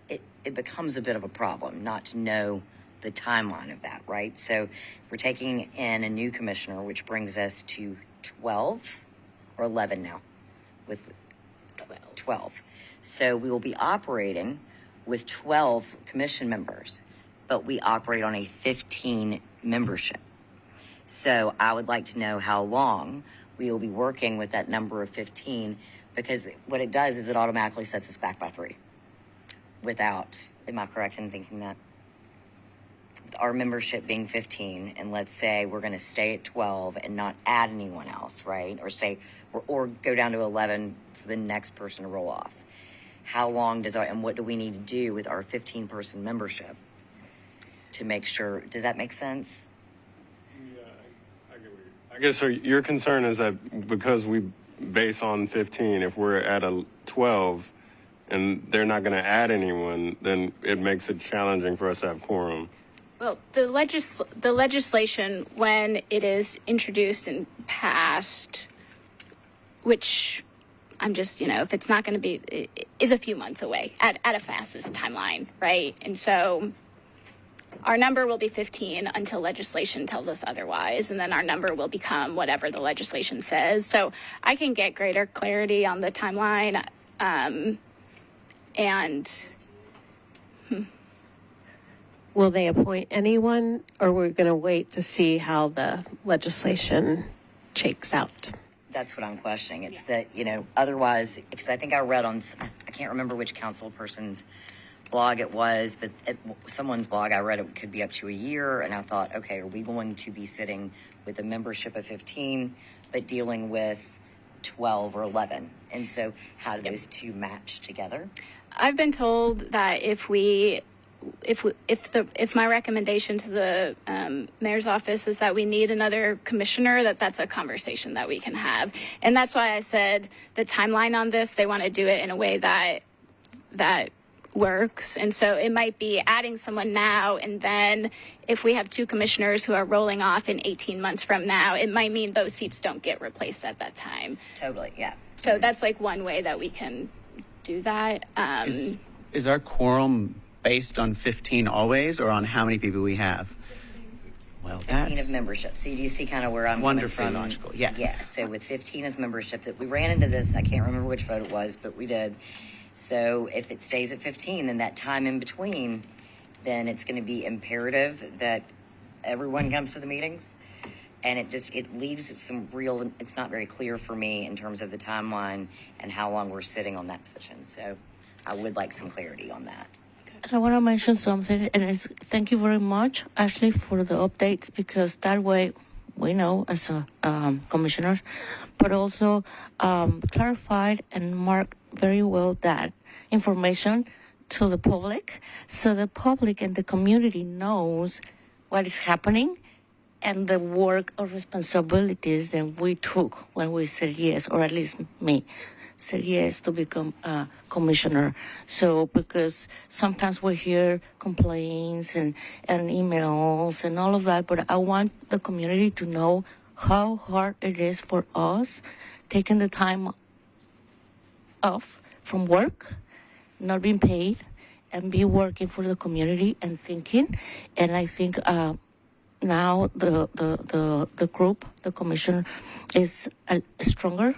it becomes a bit of a problem not to know the timeline of that, right? So we're taking in a new commissioner, which brings us to 12 or 11 now, with 12. So we will be operating with 12 commission members, but we operate on a 15 membership. So I would like to know how long we will be working with that number of 15, because what it does is it automatically sets us back by 3 without, am I correct in thinking that? Our membership being 15, and let's say we're going to stay at 12 and not add anyone else, right? Or go down to 11 for the next person to roll off. How long and what do we need to do with our 15-person membership to make sure, does that make sense? Yeah, I guess so. Your concern is that because we base on 15, if we're at a 12 and they're not going to add anyone, then it makes it challenging for us to have quorum. Well, the legislation, when it is introduced and passed, which I'm just, if it's not going to be, it is a few months away at a fastest timeline, right? And so our number will be 15 until legislation tells us otherwise, and then our number will become whatever the legislation says. So I can get greater clarity on the timeline, Will they appoint anyone, or we're going to wait to see how the legislation shakes out? That's what I'm questioning. It's that, otherwise, because I think I read on, I can't remember which council person's blog it was, but at someone's blog, I read it could be up to a year. And I thought, okay, are we going to be sitting with a membership of 15, but dealing with 12 or 11? And so how do those two match together? I've been told that if we if my recommendation to the mayor's office is that we need another commissioner, that's a conversation that we can have. And that's why I said the timeline on this, they want to do it in a way that works. And so it might be adding someone now, and then if we have two commissioners who are rolling off in 18 months from now, it might mean those seats don't get replaced at that time. Totally, yeah. So that's like one way that we can do that. Is our quorum based on 15 always, or on how many people we have? Well, 15 that's of membership. So you see kind of where I'm wonderfully coming from. logical. Yes. Yeah. So with 15 as membership, that we ran into this. I can't remember which vote it was, but we did. So if it stays at 15, then that time in between, then it's going to be imperative that everyone comes to the meetings. And it leaves some real, it's not very clear for me in terms of the timeline and how long we're sitting on that position. So I would like some clarity on that. I want to mention something, and thank you very much, Ashley, for the updates, because that way we know as a commissioners, but also clarified and marked very well that information to the public, so the public and the community knows what is happening and the work or responsibilities that we took when we said yes, or at least me said yes to become a commissioner. So because sometimes we hear complaints and emails and all of that, but I want the community to know how hard it is for us taking the time off from work, not being paid, and be working for the community and thinking. And I think now the group, the commission, is stronger.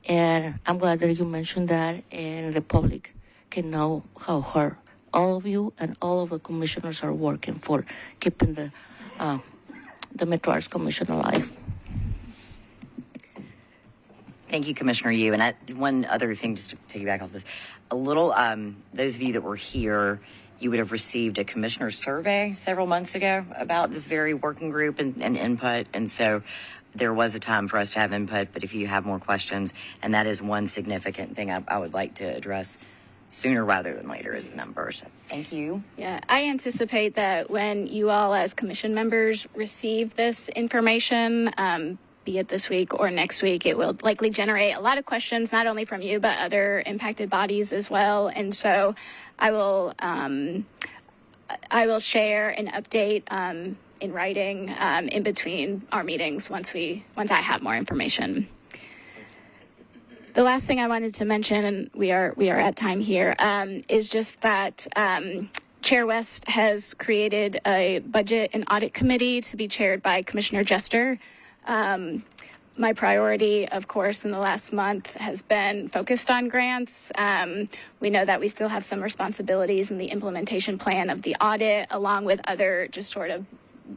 And I'm glad that you mentioned that, and the public can know how hard all of you and all of the commissioners are working for keeping the Metro Arts Commission alive. Thank you, Commissioner Yu. And one other thing, just to piggyback off this, a little, those of you that were here, you would have received a commissioner survey several months ago about this very working group and input. And so there was a time for us to have input, but if you have more questions, and that is one significant thing I would like to address sooner rather than later, is the numbers. So thank you. Yeah, I anticipate that when you all as commission members receive this information, be it this week or next week, it will likely generate a lot of questions, not only from you, but other impacted bodies as well. And so I will share an update in writing in between our meetings once I have more information. The last thing I wanted to mention, and we are at time here, is just that Chair West has created a budget and audit committee to be chaired by Commissioner Jester. My priority, of course, in the last month has been focused on grants. We know that we still have some responsibilities in the implementation plan of the audit, along with other just sort of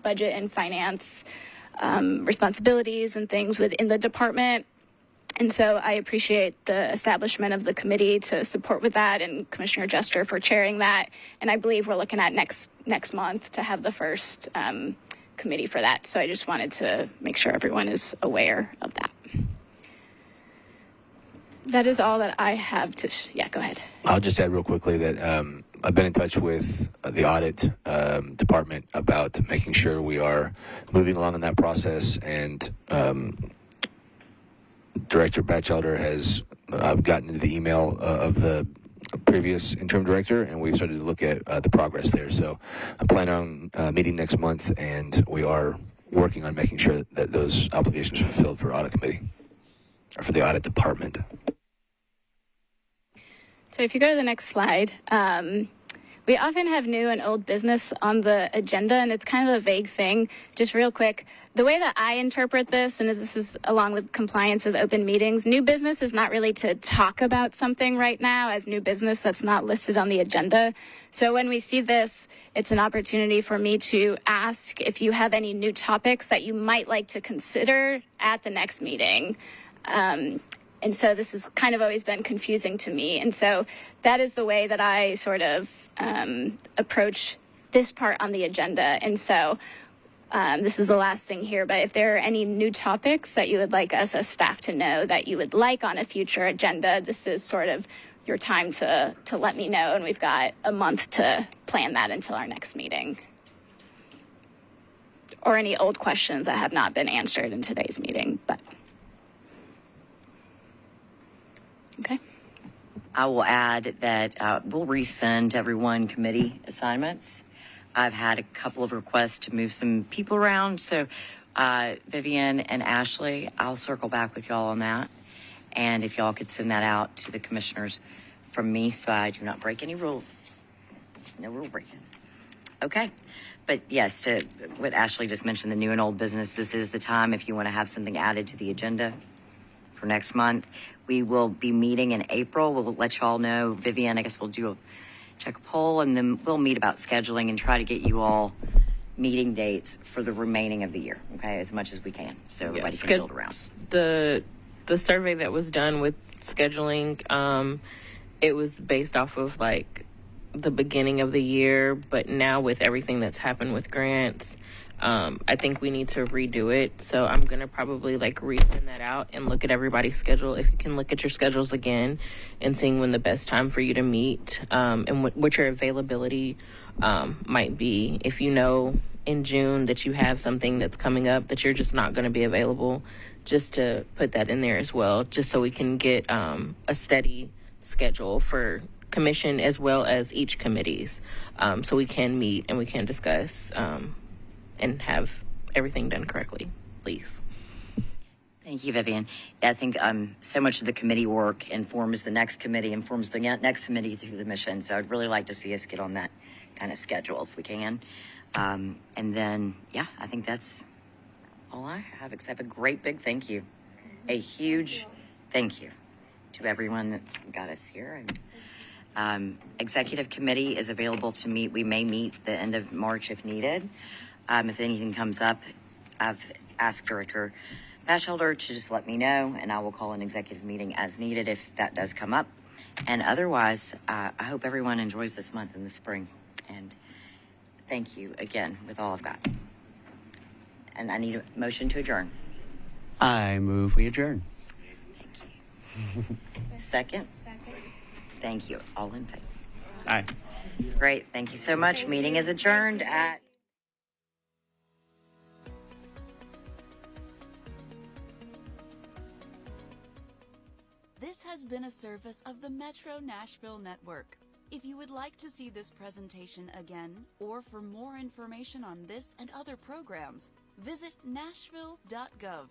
budget and finance responsibilities and things within the department. And so I appreciate the establishment of the committee to support with that, and Commissioner Jester for chairing that. And I believe we're looking at next month to have the first committee for that. So I just wanted to make sure everyone is aware of that. That is all that I have to, yeah, go ahead. I'll just add real quickly that I've been in touch with the audit department about making sure we are moving along in that process, and Director Batchelder has gotten into the email of the previous interim director, and we've started to look at the progress there. So I plan on meeting next month, and we are working on making sure that those obligations are fulfilled for audit committee, or for the audit department. So if you go to the next slide, we often have new and old business on the agenda, and it's kind of a vague thing. Just real quick, the way that I interpret this, and this is along with compliance with open meetings, new business is not really to talk about something right now as new business that's not listed on the agenda. So when we see this, it's an opportunity for me to ask if you have any new topics that you might like to consider at the next meeting. And so this has kind of always been confusing to me. And so that is the way that I sort of approach this part on the agenda. And so this is the last thing here, but if there are any new topics that you would like us as staff to know that you would like on a future agenda, this is sort of your time to let me know, and we've got a month to plan that until our next meeting. Or any old questions that have not been answered in today's meeting, but okay. I will add that we'll resend everyone committee assignments. I've had a couple of requests to move some people around, so Vivian and Ashley, I'll circle back with y'all on that. And if y'all could send that out to the commissioners from me so I do not break any rules. No rule breaking. Okay. But yes, to what Ashley just mentioned, the new and old business, this is the time if you want to have something added to the agenda for next month. We will be meeting in April. We'll let y'all know. Vivian, I guess we'll do check a poll, and then we'll meet about scheduling and try to get you all meeting dates for the remaining of the year, okay, as much as we can, so everybody can build around. The survey that was done with scheduling, it was based off of like the beginning of the year, but now with everything that's happened with grants, I think we need to redo it. So I'm gonna probably like resend that out and look at everybody's schedule. If you can look at your schedules again and seeing when the best time for you to meet, and what your availability might be. If you know in June that you have something that's coming up that you're just not going to be available, just to put that in there as well, just so we can get a steady schedule for commission as well as each committees, so we can meet and we can discuss and have everything done correctly, please. Thank you, Vivian. Yeah, I think so much of the committee work informs the next committee, informs the next committee through the mission. So I'd really like to see us get on that kind of schedule if we can. And then, yeah, I think that's all I have, except a great big thank you. A huge thank you to everyone that got us here. And executive committee is available to meet. We may meet the end of March if needed. If anything comes up, I've asked Director Batchelder to just let me know, and I will call an executive meeting as needed if that does come up. And otherwise, I hope everyone enjoys this month in the spring. And thank you again with all I've got. And I need a motion to adjourn. I move we adjourn. Thank you. Second? Second. Thank you. All in favor? Aye. Great. Thank you so much. Meeting is adjourned at... This has been a service of the Metro Nashville Network. If you would like to see this presentation again, or for more information on this and other programs, visit nashville.gov.